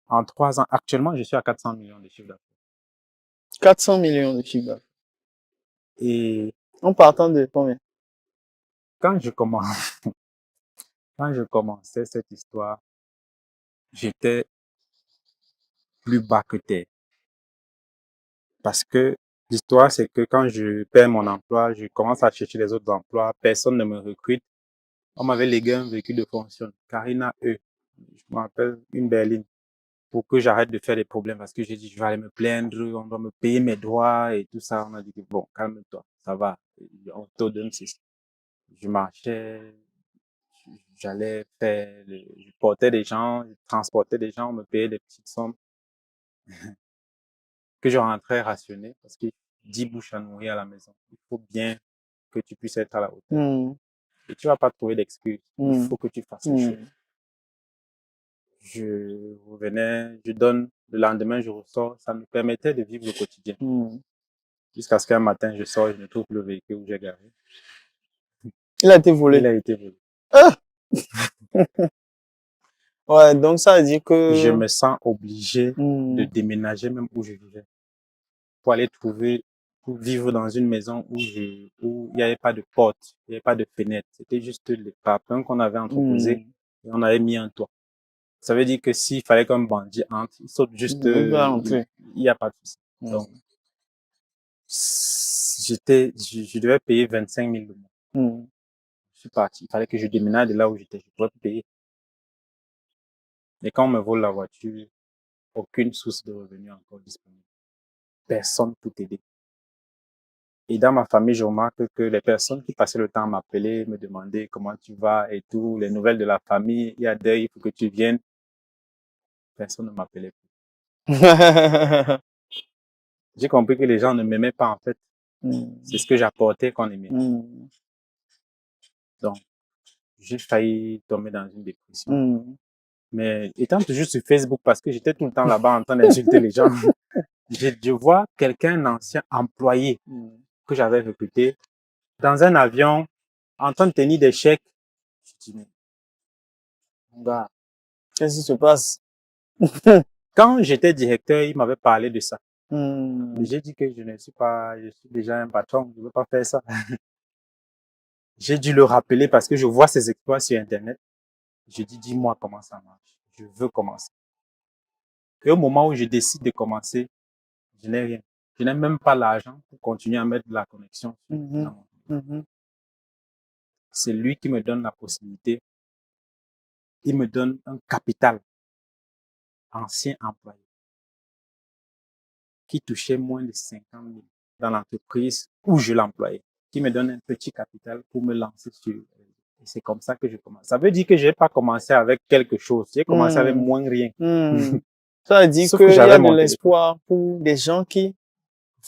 En 3 ans, actuellement, je suis à 400 millions de chiffre d'affaires. 400 millions de chiffre d'affaires. Et en partant de combien? Quand je commençais cette histoire, j'étais plus bas que terre. Parce que l'histoire, c'est que quand je perds mon emploi, je commence à chercher les autres emplois, personne ne me recrute. On m'avait légué un véhicule de fonction, Carina E. Je me rappelle, une berline, pour que j'arrête de faire des problèmes parce que j'ai dit, je vais aller me plaindre, on doit me payer mes droits et tout ça. On a dit, bon, calme-toi, ça va, on te donne ceci. Je marchais, je portais des gens, je transportais des gens, on me payait des petites sommes que je rentrais rationné parce que 10 bouches à nourrir à la maison. Il faut bien que tu puisses être à la hauteur. Et tu vas pas trouver d'excuses. Il faut que tu fasses les choses. Je revenais, je donne, le lendemain je ressors. Ça me permettait de vivre le quotidien. Jusqu'à ce qu'un matin je sors et je ne trouve plus le véhicule où j'ai garé. Il a été volé. Il a été volé. Ah Ouais, donc ça veut dire que... Je me sens obligé de déménager même où je vivais pour aller pour vivre dans une maison où où il n'y avait pas de porte, il n'y avait pas de fenêtre. C'était juste les parpaings qu'on avait entreposés et on avait mis un toit. Ça veut dire que s'il fallait qu'un bandit entre, il saute juste, Il va il entrer. n'y a pas de souci. Donc, je devais payer 25 000 le mois. Je suis parti. Il fallait que je déménage de là où j'étais. Je ne pouvais plus payer. Et quand on me vole la voiture, aucune source de revenus encore disponible. Personne pour t'aider. Et dans ma famille, je remarque que les personnes qui passaient le temps à m'appeler, me demander comment tu vas et tout, les nouvelles de la famille, il y a deuil, il faut que tu viennes. Personne ne m'appelait plus. J'ai compris que les gens ne m'aimaient pas, en fait. C'est ce que j'apportais qu'on aimait. Donc, j'ai failli tomber dans une dépression. Mais étant toujours sur Facebook, parce que j'étais tout le temps là-bas en train d'insulter les gens, je vois quelqu'un, un ancien employé que j'avais recruté, dans un avion, en train de tenir des chèques. Je dis, mais, mon gars, qu'est-ce qui se passe? quand j'étais directeur, il m'avait parlé de ça. Mais j'ai dit que je suis déjà un patron, je ne veux pas faire ça. J'ai dû le rappeler parce que je vois ses exploits sur Internet. Je dis, dis-moi comment ça marche. Je veux commencer. Et au moment où je décide de commencer, je n'ai rien. Je n'ai même pas l'argent pour continuer à mettre de la connexion. C'est lui qui me donne la possibilité. Il me donne un capital, ancien employé, qui touchait moins de 50 000 dans l'entreprise où je l'employais, qui me donne un petit capital pour me lancer sur. Et c'est comme ça que je commence. Ça veut dire que je n'ai pas commencé avec quelque chose. J'ai commencé avec moins rien. Ça veut dire Sauf que qu'il y j'avais a de mon téléphone. l'espoir pour des gens qui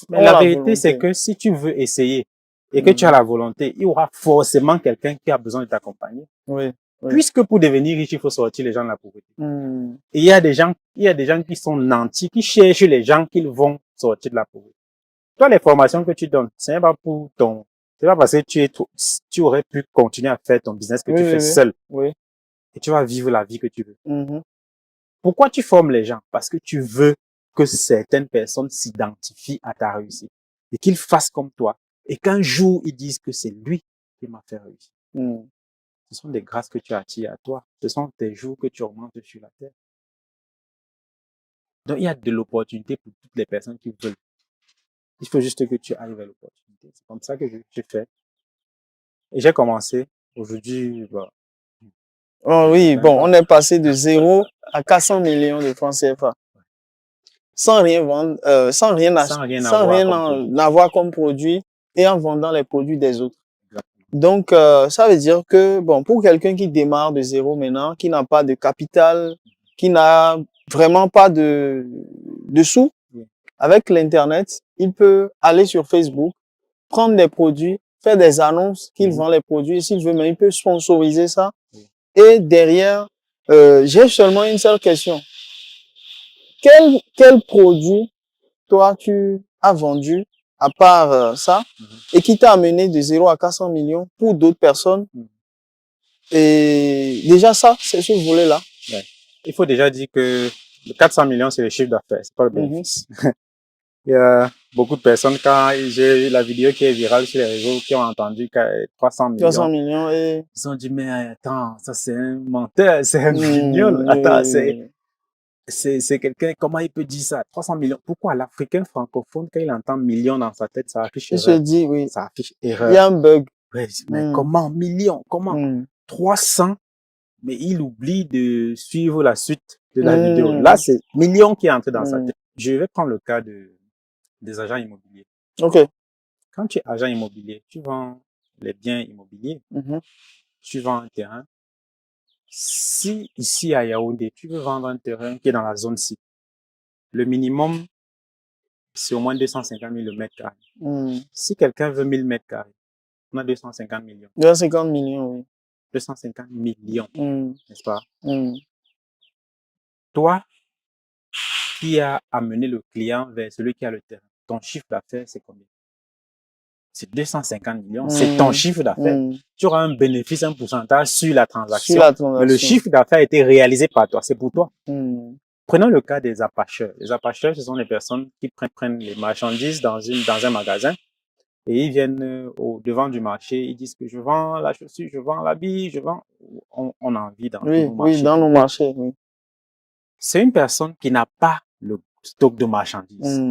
Mais ont la la vérité, c'est volonté. que si tu veux essayer et que tu as la volonté, il y aura forcément quelqu'un qui a besoin de t'accompagner. Oui, oui. Puisque pour devenir riche, il faut sortir les gens de la pauvreté. Et il y a des gens qui sont nantis, qui cherchent les gens qu'ils vont sortir de la pauvreté. Toi, les formations que tu donnes, c'est pas c'est pas parce que tu aurais pu continuer à faire ton business que tu fais seul. Oui. Et tu vas vivre la vie que tu veux. Pourquoi tu formes les gens? Parce que tu veux que certaines personnes s'identifient à ta réussite et qu'ils fassent comme toi et qu'un jour ils disent que c'est lui qui m'a fait réussir. Ce sont des grâces que tu attires à toi. Ce sont tes jours que tu augmentes sur la terre. Donc, il y a de l'opportunité pour toutes les personnes qui veulent. Il faut juste que tu ailles vers l'opportunité. C'est comme ça que j'ai fait. Et j'ai commencé. Aujourd'hui, oh oui, bon, on est passé de 0 à 400 millions de francs CFA. Sans rien vendre, sans rien avoir comme produit et en vendant les produits des autres. Donc, ça veut dire que, bon, pour quelqu'un qui démarre de zéro maintenant, qui n'a pas de capital, qui n'a vraiment pas de sous, avec l'Internet, il peut aller sur Facebook, prendre des produits, faire des annonces qu'il vend les produits. S'il veut, mais il peut sponsoriser ça. Et derrière, j'ai seulement une seule question. Quel produit, toi, tu as vendu, à part ça, et qui t'a amené de 0 à 400 millions pour d'autres personnes? Et déjà ça, c'est ce volet-là. Ouais. Il faut déjà dire que 400 millions, c'est le chiffre d'affaires, c'est pas le bénéfice. Il y a beaucoup de personnes, quand j'ai eu la vidéo qui est virale sur les réseaux, qui ont entendu 300 millions. 300 millions et... Ils ont dit, mais attends, ça c'est un menteur, c'est un guignol. Attends, c'est quelqu'un, comment il peut dire ça? 300 millions. Pourquoi l'Africain francophone, quand il entend millions dans sa tête, ça affiche erreur? Il se dit, oui. Ça affiche erreur. Il y a un bug. Ouais, mais comment? Millions? Comment? 300? Mais il oublie de suivre la suite de la vidéo. Là, c'est millions qui entrent dans sa tête. Je vais prendre le cas des agents immobiliers. OK. Quand tu es agent immobilier, tu vends les biens immobiliers, tu vends un terrain. Si ici à Yaoundé, tu veux vendre un terrain qui est dans la zone C, le minimum, c'est au moins 250 000 le mètre carré. Si quelqu'un veut 1000 mètres carrés, on a 250 millions. 250 millions, oui. 250 millions, n'est-ce pas? Toi, qui a amené le client vers celui qui a le terrain, ton chiffre d'affaires, c'est combien? c'est 250 millions, c'est ton chiffre d'affaires. Tu auras un bénéfice, un pourcentage sur la transaction. Mais le chiffre d'affaires a été réalisé par toi, c'est pour toi. Prenons le cas des apacheurs. Les apacheurs, ce sont les personnes qui prennent les marchandises dans un magasin et ils viennent au devant du marché, ils disent que je vends la chaussure, je vends l'habit, je vends. On a envie dans nos marchés. Oui, dans nos marchés, oui. C'est une personne qui n'a pas le stock de marchandises.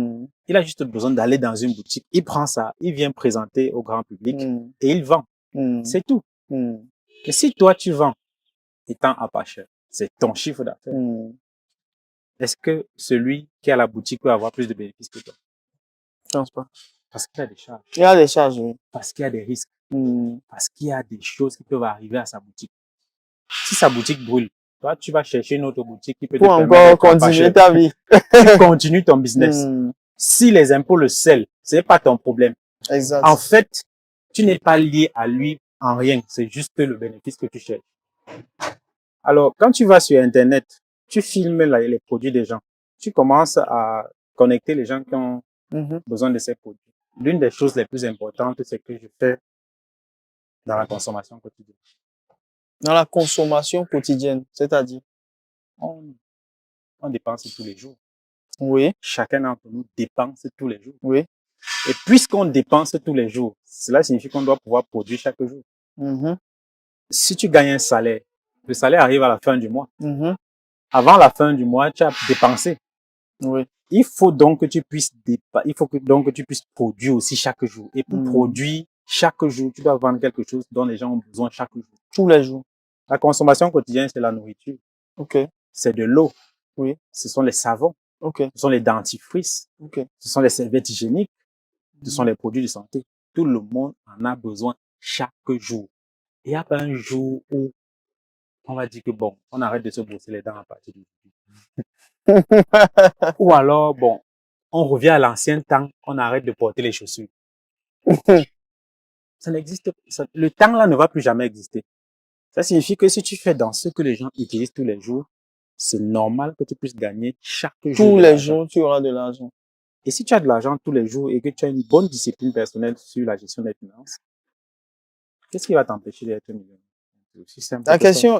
Il a juste besoin d'aller dans une boutique, il prend ça, il vient présenter au grand public et il vend. C'est tout. Et si toi tu vends étant apacheur, c'est ton chiffre d'affaires. Est-ce que celui qui a la boutique peut avoir plus de bénéfices que toi? Je pense pas. Parce qu'il y a des charges. Il y a des charges, oui. Parce qu'il y a des risques. Parce qu'il y a des choses qui peuvent arriver à sa boutique. Si sa boutique brûle, toi, tu vas chercher une autre boutique qui peut te permettre encore continuer ta vie. Tu continues ton business. Si les impôts le scellent, c'est pas ton problème. Exact. En fait, tu n'es pas lié à lui en rien. C'est juste le bénéfice que tu cherches. Alors, quand tu vas sur Internet, tu filmes les produits des gens. Tu commences à connecter les gens qui ont besoin de ces produits. L'une des choses les plus importantes, c'est que je fais dans la consommation quotidienne. Dans la consommation quotidienne, c'est-à-dire? On dépense tous les jours. Oui. Chacun d'entre nous dépense tous les jours. Oui. Et puisqu'on dépense tous les jours, cela signifie qu'on doit pouvoir produire chaque jour. Si tu gagnes un salaire, le salaire arrive à la fin du mois. Avant la fin du mois, tu as dépensé. Oui. Il faut donc que tu puisses produire aussi chaque jour. Et pour produire chaque jour, tu dois vendre quelque chose dont les gens ont besoin chaque jour. Tous les jours. La consommation quotidienne, c'est la nourriture. C'est de l'eau. Oui. Ce sont les savons. Ce sont les dentifrices. Ce sont les serviettes hygiéniques. Ce sont les produits de santé. Tout le monde en a besoin chaque jour. Il n'y a pas un jour où on va dire que bon, on arrête de se brosser les dents à partir du ou alors, bon, on revient à l'ancien temps, on arrête de porter les chaussures. Ça n'existe pas. Le temps là ne va plus jamais exister. Ça signifie que si tu fais dans ce que les gens utilisent tous les jours, c'est normal que tu puisses gagner chaque jour. Tous les jours, tu auras de l'argent. Et si tu as de l'argent tous les jours et que tu as une bonne discipline personnelle sur la gestion des finances, qu'est-ce qui va t'empêcher d'être millionnaire?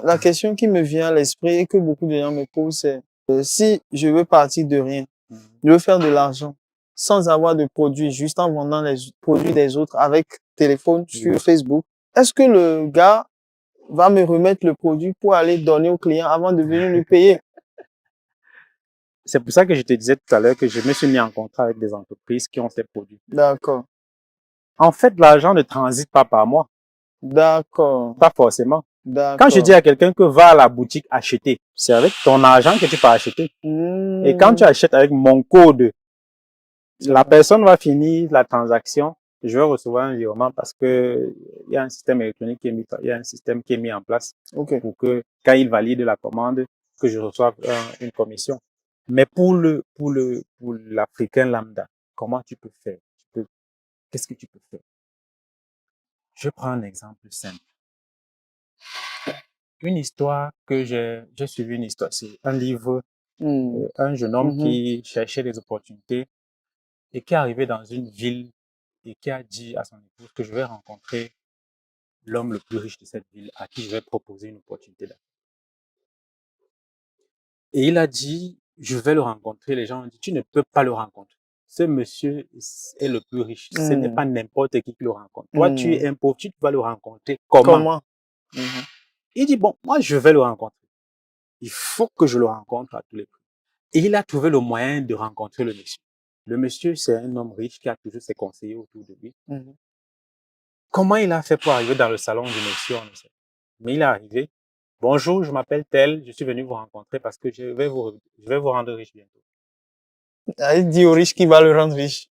La question qui me vient à l'esprit et que beaucoup de gens me posent, c'est si je veux partir de rien, je veux faire de l'argent sans avoir de produits, juste en vendant les produits des autres avec téléphone sur Facebook, est-ce que le gars va me remettre le produit pour aller donner au client avant de venir lui payer? C'est pour ça que je te disais tout à l'heure que je me suis mis en contrat avec des entreprises qui ont ces produits. D'accord. En fait, l'argent ne transite pas par moi. D'accord. Pas forcément. D'accord. Quand je dis à quelqu'un que va à la boutique acheter, c'est avec ton argent que tu peux acheter. Et quand tu achètes avec mon code, la personne va finir la transaction. Je vais recevoir un virement parce que il y a un système électronique qui est mis en place pour que quand il valide la commande, que je reçoive une commission. Mais pour l'Africain lambda, comment tu peux faire? Qu'est-ce que tu peux faire? Je prends un exemple simple. Une histoire que j'ai suivi une histoire, c'est un livre, un jeune homme qui cherchait des opportunités et qui est arrivé dans une ville et qui a dit à son épouse que je vais rencontrer l'homme le plus riche de cette ville à qui je vais proposer une opportunité d'affaires. Et il a dit, je vais le rencontrer. Les gens ont dit, tu ne peux pas le rencontrer. Ce monsieur est le plus riche. Ce n'est pas n'importe qui le rencontre. Toi, tu es un pauvre, tu vas le rencontrer. Comment? Il dit, bon, moi, je vais le rencontrer. Il faut que je le rencontre à tous les prix. Et il a trouvé le moyen de rencontrer le monsieur. Le monsieur, c'est un homme riche qui a toujours ses conseillers autour de lui. Comment il a fait pour arriver dans le salon du monsieur, on ne sait. Mais il est arrivé. Bonjour, je m'appelle tel, je suis venu vous rencontrer parce que je vais vous rendre riche bientôt. Il dit au riche qui va le rendre riche.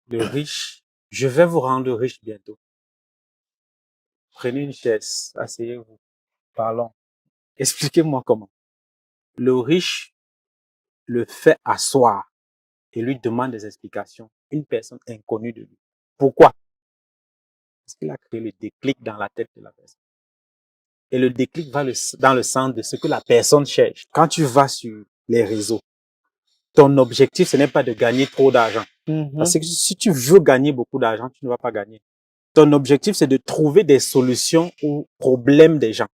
Le riche, je vais vous rendre riche bientôt. Prenez une chaise, asseyez-vous, parlons. Expliquez-moi comment. Le riche le fait asseoir et lui demande des explications. Une personne inconnue de lui. Pourquoi? Parce qu'il a créé le déclic dans la tête de la personne. Et le déclic va dans le sens de ce que la personne cherche. Quand tu vas sur les réseaux, ton objectif, ce n'est pas de gagner trop d'argent. Parce que si tu veux gagner beaucoup d'argent, tu ne vas pas gagner. Ton objectif, c'est de trouver des solutions aux problèmes des gens.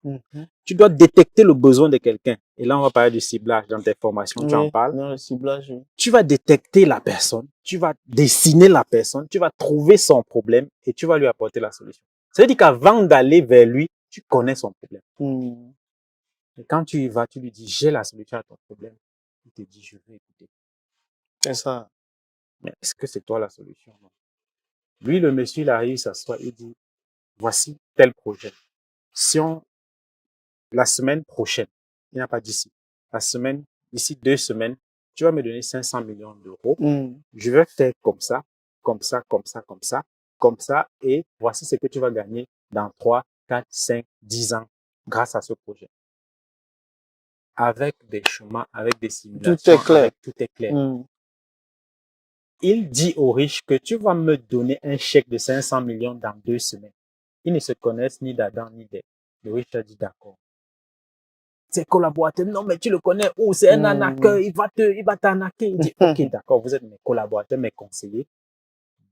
Tu dois détecter le besoin de quelqu'un. Et là, on va parler du ciblage dans tes formations, tu en parles. Dans le ciblage, oui. Tu vas détecter la personne, tu vas dessiner la personne, tu vas trouver son problème et tu vas lui apporter la solution. Ça veut dire qu'avant d'aller vers lui, tu connais son problème. Et quand tu y vas, tu lui dis, j'ai la solution à ton problème. Il te dit, je vais écouter. C'est ça. Mais est-ce que c'est toi la solution? Non. Lui, le monsieur, il arrive, il s'assoit, il dit, voici tel projet. Si on, la semaine prochaine, il n'y a pas d'ici, la semaine, d'ici 2 semaines, tu vas me donner 500 millions d'euros. Je vais faire comme ça, comme ça, comme ça, comme ça, comme ça, et voici ce que tu vas gagner dans 3, 4, 5, 10 ans grâce à ce projet. Avec des chemins, avec des simulations, tout est clair. avec tout est clair. Il dit aux riches que tu vas me donner un chèque de 500 millions dans 2 semaines. Ils ne se connaissent ni d'Adam ni d'Ève. Le riche a dit d'accord. Ses collaborateurs, non mais tu le connais, oh c'est un arnaqueur, il va t'arnaquer. Il dit ok d'accord, vous êtes mes collaborateurs, mes conseillers.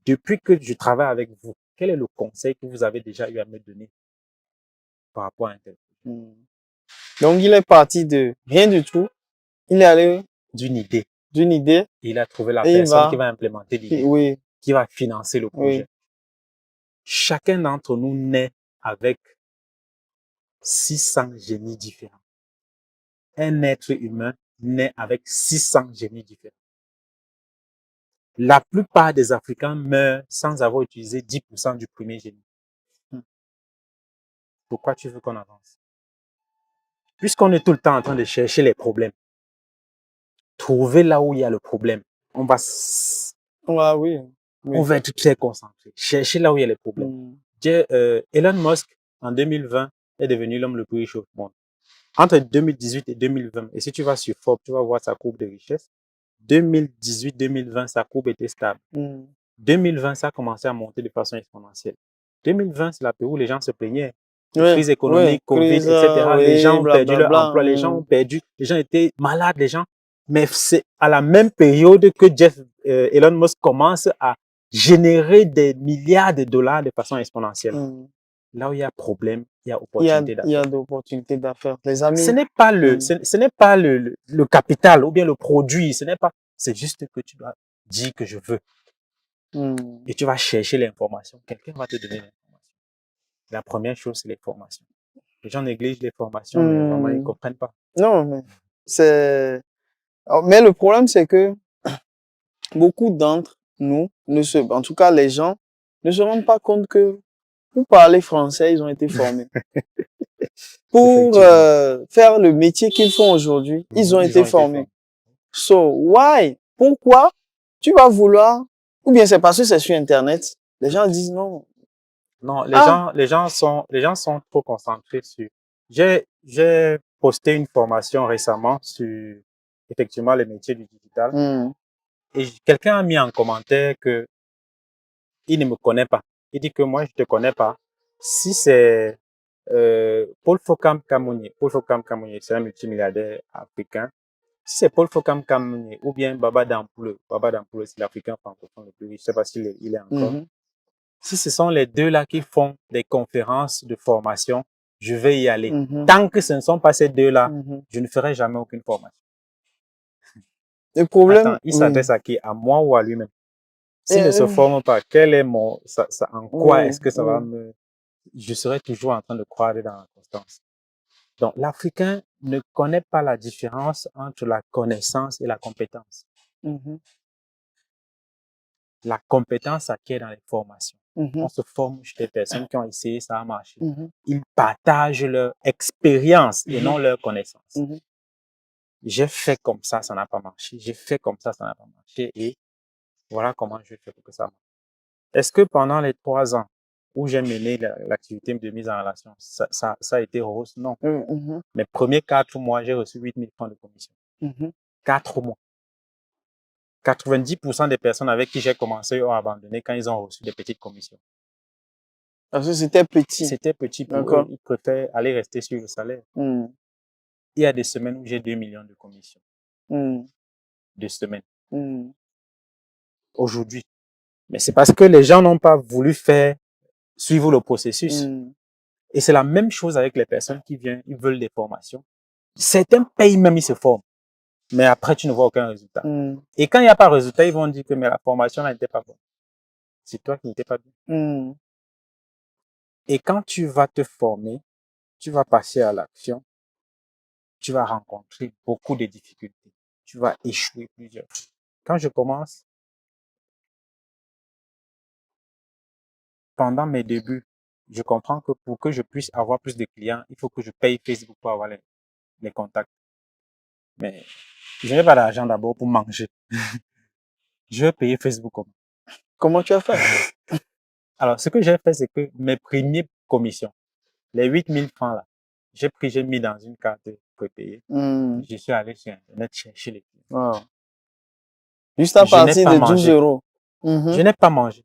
Depuis que je travaille avec vous, quel est le conseil que vous avez déjà eu à me donner par rapport à un tel? Donc il est parti de rien du tout. Il est allé d'une idée. Et il a trouvé la personne qui va implémenter l'idée, qui va financer le projet. Chacun d'entre nous naît avec 600 génies différents. Un être humain naît avec 600 génies différents. La plupart des Africains meurent sans avoir utilisé 10% du premier génie. Pourquoi tu veux qu'on avance? Puisqu'on est tout le temps en train de chercher les problèmes, trouver là où il y a le problème, on va être très concentré. Chercher là où il y a les problèmes. Elon Musk, en 2020, est devenu l'homme le plus riche au monde. Entre 2018 et 2020, et si tu vas sur Forbes, tu vas voir sa courbe de richesse. 2018-2020, sa courbe était stable. 2020, ça a commencé à monter de façon exponentielle. 2020, c'est la période où les gens se plaignaient. Crise économique, Covid, etc. Les gens ont perdu leur emploi, les gens ont perdu, les gens étaient malades, les gens. Mais c'est à la même période que Elon Musk commence à générer des milliards de dollars de façon exponentielle. Là où il y a problème, il y a opportunité d'affaires. Il y a d'opportunités d'affaires. Les amis. Ce n'est pas ce n'est pas le capital ou bien le produit. Ce n'est pas, c'est juste que tu dois dire que je veux. Et tu vas chercher l'information. Quelqu'un va te donner l'information. La première chose, c'est les formations. Les gens négligent les formations, mais vraiment, ils ne comprennent pas. Non, mais mais le problème, c'est que beaucoup d'entre nous, en tout cas les gens, ne se rendent pas compte que pour parler français, ils ont été formés. Pour faire le métier qu'ils font aujourd'hui, ils ont été formés. So, why? Pourquoi tu vas vouloir, ou bien c'est parce que c'est sur Internet, les gens disent non. Non, les gens sont trop concentrés sur. J'ai posté une formation récemment sur effectivement les métiers du digital. Et quelqu'un a mis en commentaire que il ne me connaît pas. Il dit que moi je te connais pas. Si c'est Paul Fokam Kamouni, c'est un multimilliardaire africain. Si c'est Paul Fokam Kamouni ou bien Baba Dampoule, c'est l'Africain francophone le plus riche. Je sais pas s'il est encore. Si ce sont les deux là qui font des conférences de formation, je vais y aller. Tant que ce ne sont pas ces deux là, je ne ferai jamais aucune formation. Le problème, attends, il s'adresse à qui? À moi ou à lui-même? S'il ne se forme pas, quel est en quoi est-ce que ça va je serai toujours en train de croire dans la constance. Donc, l'Africain ne connaît pas la différence entre la connaissance et la compétence. La compétence s'acquiert dans les formations. On se forme chez des personnes qui ont essayé, ça a marché. Ils partagent leur expérience et non leur connaissance. J'ai fait comme ça n'a pas marché. J'ai fait comme ça n'a pas marché. Et voilà comment je fais pour que ça marche. Est-ce que pendant les 3 ans où j'ai mené l'activité de mise en relation, ça a été rose? Non. Mes premiers 4 mois, j'ai reçu 8 000 francs de commission. 4 mois. 90% des personnes avec qui j'ai commencé ont abandonné quand ils ont reçu des petites commissions. Parce que c'était petit. C'était petit pour eux. Ils préfèrent aller rester sur le salaire. Il y a des semaines où j'ai 2 millions de commissions. 2 semaines. aujourd'hui. Mais c'est parce que les gens n'ont pas voulu suivre le processus. Et c'est la même chose avec les personnes qui viennent, ils veulent des formations. Certains payent même, ils se forment. Mais après, tu ne vois aucun résultat. Et quand il n'y a pas de résultat, ils vont dire que mais la formation là n'était pas bonne. C'est toi qui n'étais pas bien. Et quand tu vas te former, tu vas passer à l'action, tu vas rencontrer beaucoup de difficultés. Tu vas échouer plusieurs fois. Quand je commence, pendant mes débuts, je comprends que pour que je puisse avoir plus de clients, il faut que je paye Facebook pour avoir les contacts. Mais je n'ai pas d'argent d'abord pour manger. Je vais payer Facebook comment? Comment tu as fait? Alors, ce que j'ai fait, c'est que mes premières commissions, les 8000 francs là, j'ai mis dans une carte prépayée. Je suis allé sur Internet chercher les clients. Wow. Juste à partir de 12 euros. Je n'ai pas mangé.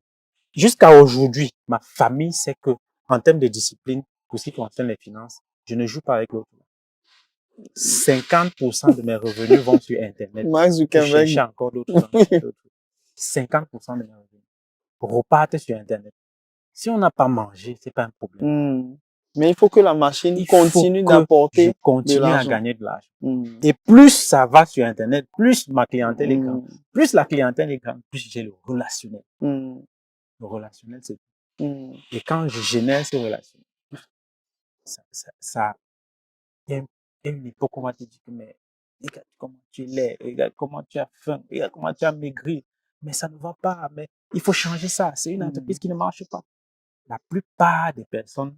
Jusqu'à aujourd'hui, ma famille sait que, en termes de discipline, pour ce qui concerne les finances, je ne joue pas avec l'autre. 50% de mes revenus vont sur Internet. Mark Zuckerberg. Je cherche encore d'autres. 50% de mes revenus repartent sur Internet. Si on n'a pas mangé, c'est pas un problème. Mais il faut que la machine continue d'apporter je continue de à l'argent. gagner de l'argent. Et plus ça va sur Internet, plus ma clientèle est grande. Plus la clientèle est grande, plus j'ai le relationnel. Le relationnel, c'est tout. Et quand je génère ce relationnel, il y a une époque où on va te dire que, mais regarde comment tu es laid, regarde comment tu as faim, regarde comment tu as maigri. Mais ça ne va pas, mais il faut changer ça. C'est une entreprise qui ne marche pas. La plupart des personnes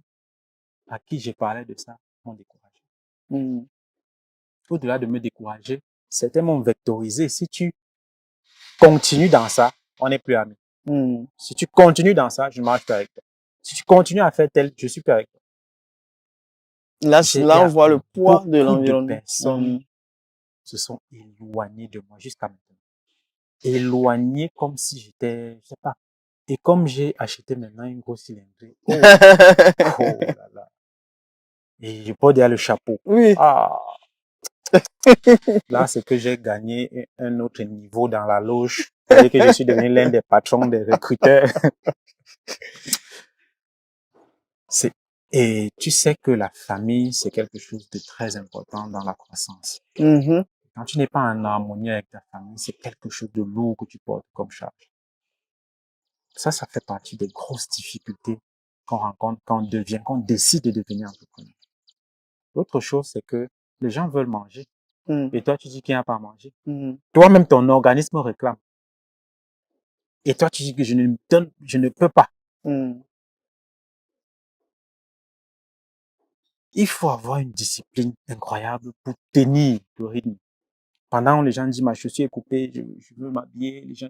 à qui j'ai parlé de ça m'ont découragé. Au-delà de me décourager, certains m'ont vectorisé. Si tu continues dans ça, on n'est plus amis. Si tu continues dans ça, je ne marche plus avec toi. Si tu continues à faire tel, je suis plus avec toi. Là, on voit le poids de l'environnement. De personnes se sont éloignées de moi jusqu'à maintenant. Éloignées comme si j'étais, je sais pas. Et comme j'ai acheté maintenant une grosse cylindrée. Oh, là là. Et je porte derrière le chapeau. Oui. Ah. Là, c'est que j'ai gagné un autre niveau dans la loge. C'est-à-dire que je suis devenu l'un des patrons des recruteurs. Et tu sais que la famille, c'est quelque chose de très important dans la croissance. Quand tu n'es pas en harmonie avec ta famille, c'est quelque chose de lourd que tu portes comme charge. Ça fait partie des grosses difficultés qu'on rencontre quand qu'on décide de devenir entrepreneur. L'autre chose, c'est que les gens veulent manger. Et toi, tu dis qu'il n'y a pas à manger. Toi-même, ton organisme réclame. Et toi, tu dis que je ne peux pas. Il faut avoir une discipline incroyable pour tenir le rythme. Pendant les gens disent, ma chaussure est coupée, je veux m'habiller, les gens,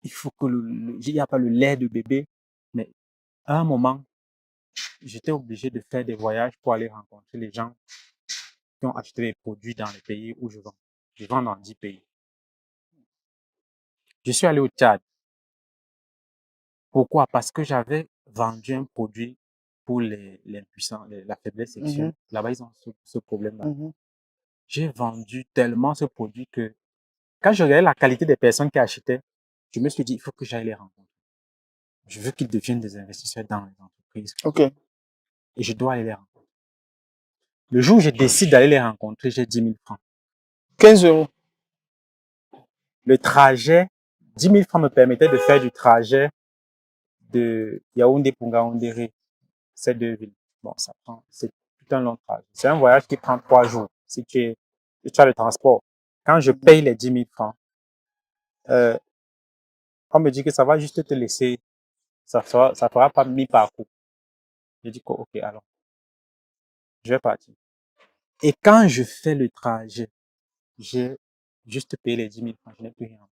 il faut que il n'y a pas le lait de bébé. Mais à un moment, j'étais obligé de faire des voyages pour aller rencontrer les gens qui ont acheté les produits dans les pays où je vends. Je vends dans 10 pays. Je suis allé au Tchad. Pourquoi? Parce que j'avais vendu un produit pour l'impuissance, la faiblesse sexuelle. Là-bas, ils ont ce problème-là. J'ai vendu tellement ce produit que quand je regardais la qualité des personnes qui achetaient, je me suis dit, il faut que j'aille les rencontrer. Je veux qu'ils deviennent des investisseurs dans les entreprises. OK. Et je dois aller les rencontrer. Le jour où je décide d'aller les rencontrer, j'ai 10 000 francs. 15 euros. Le trajet, 10 000 francs me permettait de faire du trajet de Yaoundé pour Ngaoundéré, ces deux villes. Bon, c'est tout un long trajet. C'est un voyage qui prend 3 jours si tu as le transport. Quand je paye les 10 000 francs, on me dit que ça va juste te laisser, ça fera pas mi-parcours. Je dis que, ok, alors, je vais partir. Et quand je fais le trajet, j'ai juste payé les 10 000 francs, je n'ai plus rien.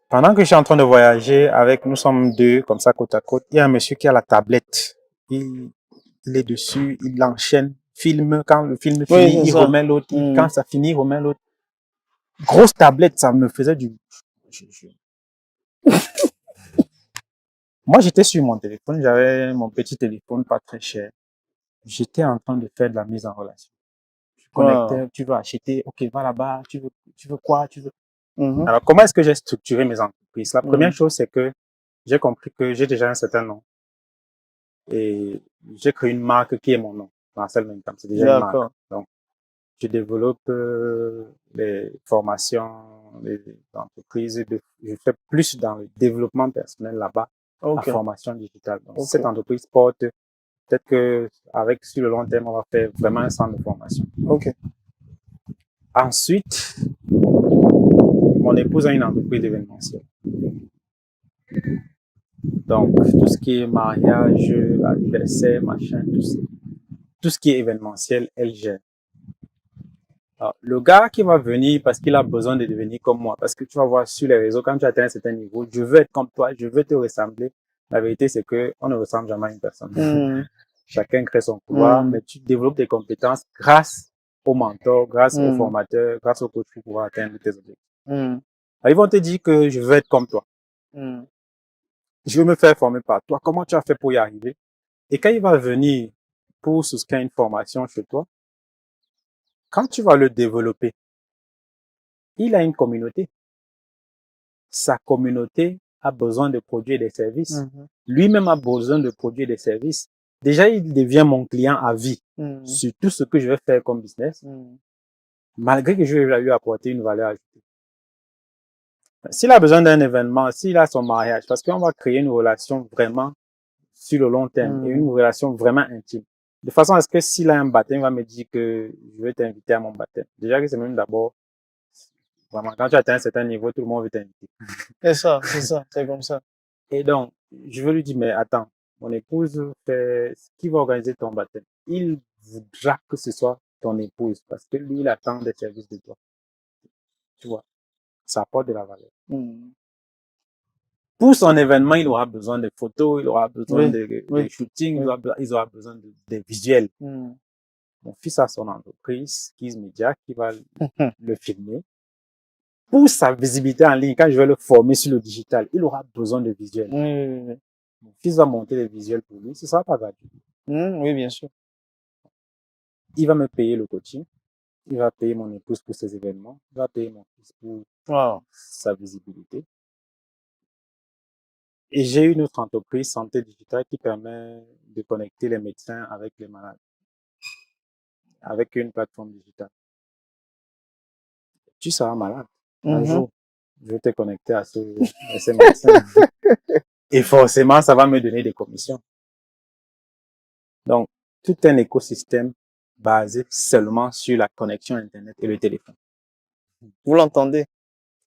Pendant que je suis en train de voyager nous sommes deux, comme ça, côte à côte, il y a un monsieur qui a la tablette. Il est dessus, il enchaîne, filme, quand le film finit, il remet l'autre, quand ça finit, il remet l'autre. Grosse tablette, ça me faisait du... Moi, j'étais sur mon téléphone, j'avais mon petit téléphone pas très cher. J'étais en train de faire de la mise en relation. Je connectais, tu veux acheter, ok, va là-bas, tu veux quoi, Alors, comment est-ce que j'ai structuré mes entreprises? La première Mhm. chose, c'est que j'ai compris que j'ai déjà un certain nom et j'ai créé une marque qui est mon nom. Marcel Menkam, c'est déjà une marque. D'accord. Donc, je développe les formations, les entreprises. Je fais plus dans le développement personnel là-bas, la Ok. formation digitale. Donc, cette Ok. entreprise porte, peut-être que avec sur le long terme, on va faire vraiment un centre de formation. Ok. Ensuite, mon épouse a une entreprise d'événementiel. Donc, tout ce qui est mariage, anniversaire, machin, tout ce qui est événementiel, elle gère. Alors, le gars qui va venir parce qu'il a besoin de devenir comme moi, parce que tu vas voir sur les réseaux, quand tu atteins un certain niveau, je veux être comme toi, je veux te ressembler. La vérité, c'est que on ne ressemble jamais à une personne. Mhm. Chacun crée son couloir, Mhm. mais tu développes tes compétences grâce au mentor, grâce au Mhm. formateur, grâce au coach pour pouvoir atteindre tes objectifs. Mhm. Alors, ils vont te dire que je veux être comme toi. Mhm. Je veux me faire former par toi. Comment tu as fait pour y arriver? Et quand il va venir pour souscrire une formation chez toi, quand tu vas le développer, il a une communauté. Sa communauté a besoin de produire des services. Mhm. Lui-même a besoin de produire des services. Déjà, il devient mon client à vie Mhm. sur tout ce que je vais faire comme business, Mhm. malgré que je vais lui apporter une valeur ajoutée. S'il a besoin d'un événement, s'il a son mariage, parce qu'on va créer une relation vraiment sur le long terme et une Mhm. relation vraiment intime. De façon à ce que s'il a un baptême, il va me dire que je vais t'inviter à mon baptême. Déjà que c'est même d'abord, vraiment, quand tu atteins un certain niveau, tout le monde veut t'inviter. C'est ça, c'est comme ça. Et donc, je veux lui dire, mais attends, mon épouse fait, qui va organiser ton baptême? Il voudra que ce soit ton épouse parce que lui, il attend des services de toi. Tu vois, ça apporte de la valeur. Mhm. Pour son événement, il aura besoin de photos, il aura besoin Oui, de oui, shooting, oui. il aura besoin de visuels. Mhm. Mon fils a son entreprise, Kiz Media, qui va le filmer. Pour sa visibilité en ligne, quand je vais le former sur le digital, il aura besoin de visuels. Oui, oui, oui. Mon fils va monter les visuels pour lui, ce sera pas gratuit. Mhm. Oui, bien sûr. Il va me payer le coaching, il va payer mon épouse pour ses événements, il va payer mon fils pour Wow. sa visibilité. Et j'ai une autre entreprise, Santé Digitale, qui permet de connecter les médecins avec les malades, avec une plateforme digitale. Tu seras malade. Un Mhm. jour, je vais te connecter à ces médecins. Et forcément, ça va me donner des commissions. Donc, tout un écosystème basé seulement sur la connexion Internet et le téléphone. Vous l'entendez?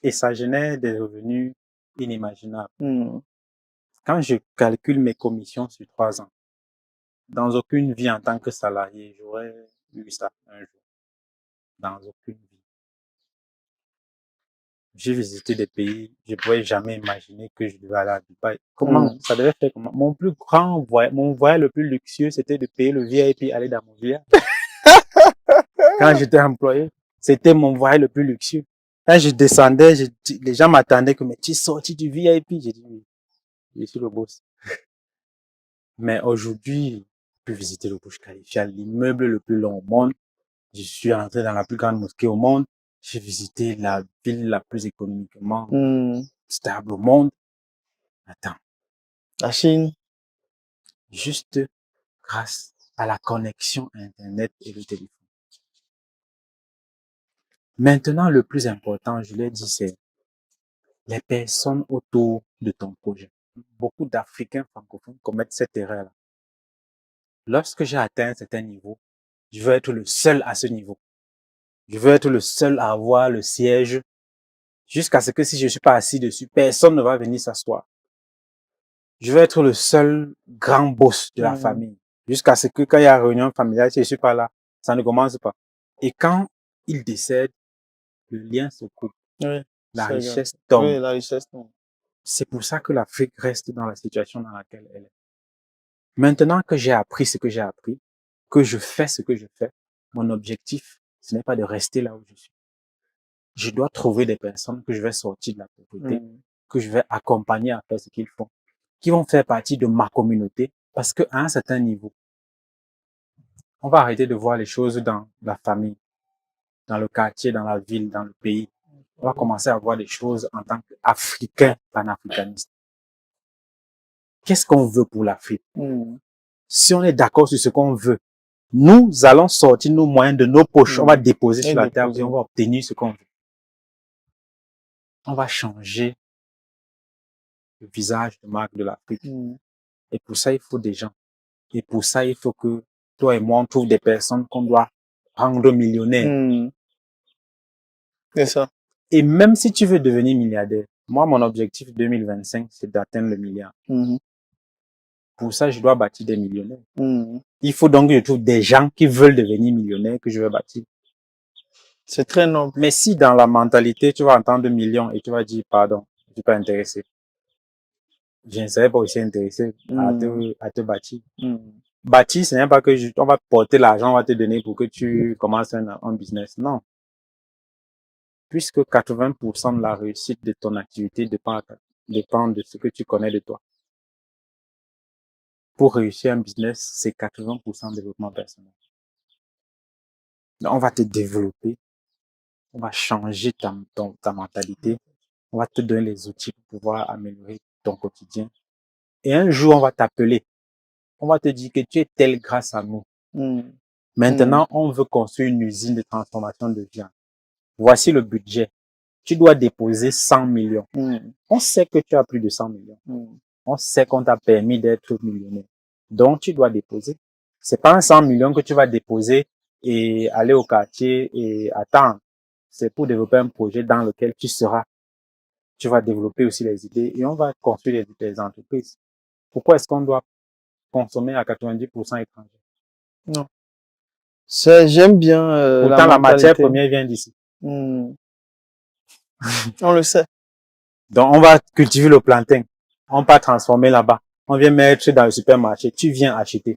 Et ça génère des revenus inimaginables. Mhm. Quand je calcule mes commissions sur 3 ans, dans aucune vie en tant que salarié, j'aurais eu ça un jour. Dans aucune vie. J'ai visité des pays, je ne pouvais jamais imaginer que je devais aller à Dubaï. Comment Mhm. ça devait faire comment? Mon plus grand voyage, mon voyage le plus luxueux, c'était de payer le VIP aller dans mon village. Quand j'étais employé, c'était mon voyage le plus luxueux. Quand je descendais, les gens m'attendaient que mais tu es sorti du VIP. J'ai dit oui, je suis le boss. Mais aujourd'hui, je peux visiter le Burj Khalifa, l'immeuble le plus long au monde. Je suis entré dans la plus grande mosquée au monde. J'ai visité la ville la plus économiquement Mhm. stable au monde. Attends, La Chine. juste grâce à la connexion Internet et le téléphone. Maintenant, le plus important, je l'ai dit, c'est les personnes autour de ton projet. Beaucoup d'Africains francophones commettent cette erreur-là. Lorsque j'ai atteint un certain niveau, je veux être le seul à ce niveau. Je veux être le seul à avoir le siège jusqu'à ce que si je ne suis pas assis dessus, personne ne va venir s'asseoir. Je veux être le seul grand boss de la Mhm. famille jusqu'à ce que quand il y a réunion familiale, si je suis pas là, ça ne commence pas. Et quand il décède, le lien se coupe, Oui, la c'est grave. richesse tombe. Oui, la richesse. Non. C'est pour ça que l'Afrique reste dans la situation dans laquelle elle est. Maintenant que j'ai appris ce que j'ai appris, que je fais ce que je fais, mon objectif, ce n'est pas de rester là où je suis. Je dois trouver des personnes que je vais sortir de la pauvreté, Mhm. que je vais accompagner à faire ce qu'ils font, qui vont faire partie de ma communauté, parce qu'à un certain niveau, on va arrêter de voir les choses dans la famille, dans le quartier, dans la ville, dans le pays. On va commencer à voir des choses en tant qu'Africains panafricanistes. Qu'est-ce qu'on veut pour l'Afrique? Si on est d'accord sur ce qu'on veut, nous allons sortir nos moyens de nos poches. On va déposer sur la table et on va obtenir ce qu'on veut. On va changer le visage de marque de l'Afrique. Et pour ça, il faut des gens. Et pour ça, il faut que toi et moi, on trouve des personnes qu'on doit rendre millionnaires. C'est ça. Et même si tu veux devenir milliardaire, moi, mon objectif 2025, c'est d'atteindre le milliard. Pour ça, je dois bâtir des millionnaires. Il faut donc que je trouve des gens qui veulent devenir millionnaires que je vais bâtir. C'est très noble. Mais si dans la mentalité, tu vas entendre millions et tu vas dire, pardon, je suis pas intéressé. Je ne serais pas aussi intéressé à te bâtir. Bâtir, ce n'est pas que on va porter l'argent, on va te donner pour que tu commences un business. Non. Puisque 80% de la réussite de ton activité dépend de ce que tu connais de toi. Pour réussir un business, c'est 80% de développement personnel. Donc, on va te développer, on va changer ta mentalité, on va te donner les outils pour pouvoir améliorer ton quotidien. Et un jour, on va t'appeler. On va te dire que tu es tel grâce à nous. Maintenant, on veut construire une usine de transformation de viande. Voici le budget. Tu dois déposer 100 millions. On sait que tu as plus de 100 millions. On sait qu'on t'a permis d'être millionnaire. Donc, tu dois déposer. C'est pas un 100 millions que tu vas déposer et aller au quartier et attendre. C'est pour développer un projet dans lequel tu seras. Tu vas développer aussi les idées et on va construire des entreprises. Pourquoi est-ce qu'on doit consommer à 90% étranger? Non. J'aime bien pourtant, la matière première vient d'ici. On le sait. Donc, on va cultiver le plantain. On va transformer là-bas. On vient mettre dans le supermarché. Tu viens acheter.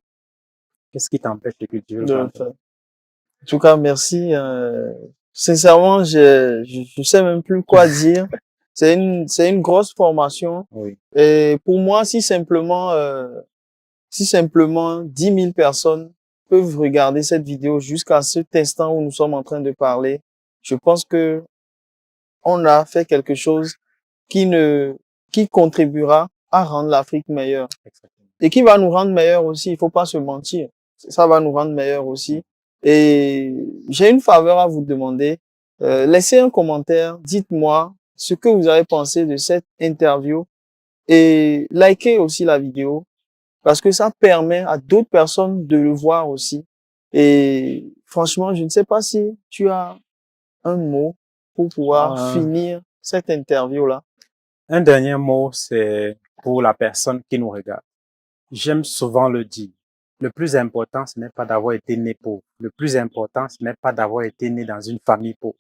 Qu'est-ce qui t'empêche de cultiver le plantain? En tout cas, merci. Sincèrement, je sais même plus quoi dire. C'est une grosse formation. Oui. Et pour moi, si simplement 10 000 personnes peuvent regarder cette vidéo jusqu'à cet instant où nous sommes en train de parler, je pense que on a fait quelque chose qui contribuera à rendre l'Afrique meilleure. Exactement. Et qui va nous rendre meilleurs aussi. Il faut pas se mentir. Ça va nous rendre meilleurs aussi. Et j'ai une faveur à vous demander. Laissez un commentaire. Dites-moi ce que vous avez pensé de cette interview et likez aussi la vidéo parce que ça permet à d'autres personnes de le voir aussi. Et franchement, je ne sais pas si tu as un mot pour pouvoir finir cette interview-là. Un dernier mot, c'est pour la personne qui nous regarde. J'aime souvent le dire. Le plus important, ce n'est pas d'avoir été né pauvre. Le plus important, ce n'est pas d'avoir été né dans une famille pauvre.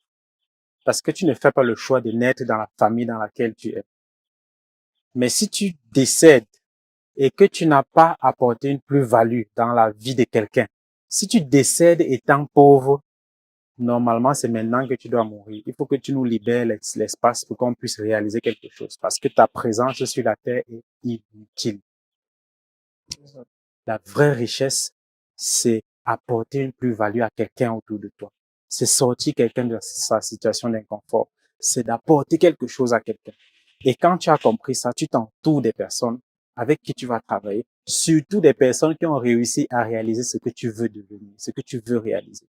Parce que tu ne fais pas le choix de naître dans la famille dans laquelle tu es. Mais si tu décèdes et que tu n'as pas apporté une plus-value dans la vie de quelqu'un, si tu décèdes étant pauvre, normalement, c'est maintenant que tu dois mourir. Il faut que tu nous libères l'espace pour qu'on puisse réaliser quelque chose. Parce que ta présence sur la terre est inutile. La vraie richesse, c'est apporter une plus-value à quelqu'un autour de toi. C'est sortir quelqu'un de sa situation d'inconfort. C'est d'apporter quelque chose à quelqu'un. Et quand tu as compris ça, tu t'entoures des personnes avec qui tu vas travailler, surtout des personnes qui ont réussi à réaliser ce que tu veux devenir, ce que tu veux réaliser.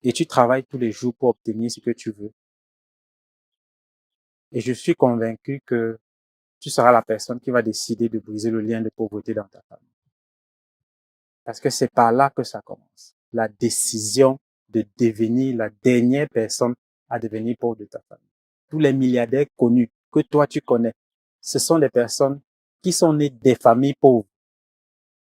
Et tu travailles tous les jours pour obtenir ce que tu veux. Et je suis convaincu que tu seras la personne qui va décider de briser le lien de pauvreté dans ta famille. Parce que c'est par là que ça commence. La décision de devenir la dernière personne à devenir pauvre de ta famille. Tous les milliardaires connus que toi tu connais, ce sont des personnes qui sont nées des familles pauvres.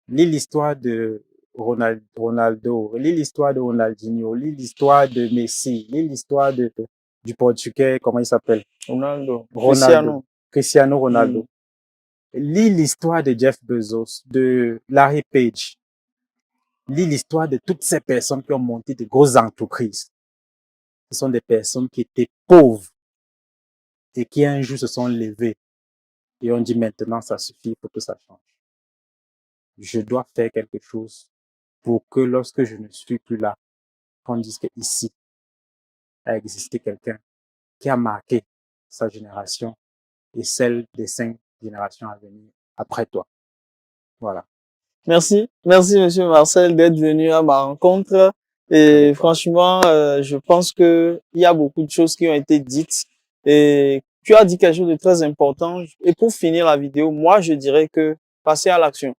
Lis l'histoire de Ronaldo, lis l'histoire de Ronaldinho, lis l'histoire de Messi, lis l'histoire du Portugais, comment il s'appelle? Cristiano Ronaldo. Lis l'histoire de Jeff Bezos, de Larry Page. Lis l'histoire de toutes ces personnes qui ont monté de grosses entreprises. Ce sont des personnes qui étaient pauvres et qui un jour se sont levées et ont dit maintenant ça suffit, il faut que ça change. Je dois faire quelque chose pour que lorsque je ne suis plus là, qu'on dise que ici, a existé quelqu'un qui a marqué sa génération et celle des 5 générations à venir après toi. Voilà. Merci, merci Monsieur Marcel d'être venu à ma rencontre. Et franchement, je pense que il y a beaucoup de choses qui ont été dites et tu as dit quelque chose de très important. Et pour finir la vidéo, moi je dirais que passez à l'action.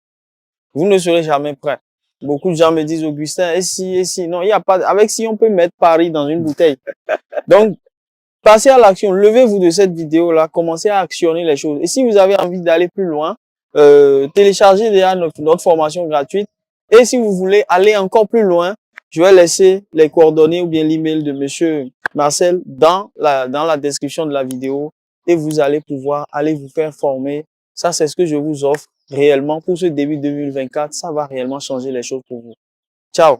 Vous ne serez jamais prêt. Beaucoup de gens me disent, Augustin, et si, non, il y a pas, avec si on peut mettre Paris dans une bouteille. Donc, passez à l'action, levez-vous de cette vidéo-là, commencez à actionner les choses. Et si vous avez envie d'aller plus loin, téléchargez déjà notre formation gratuite. Et si vous voulez aller encore plus loin, je vais laisser les coordonnées ou bien l'email de Monsieur Marcel dans la description de la vidéo et vous allez pouvoir aller vous faire former. Ça, c'est ce que je vous offre réellement pour ce début 2024. Ça va réellement changer les choses pour vous. Ciao!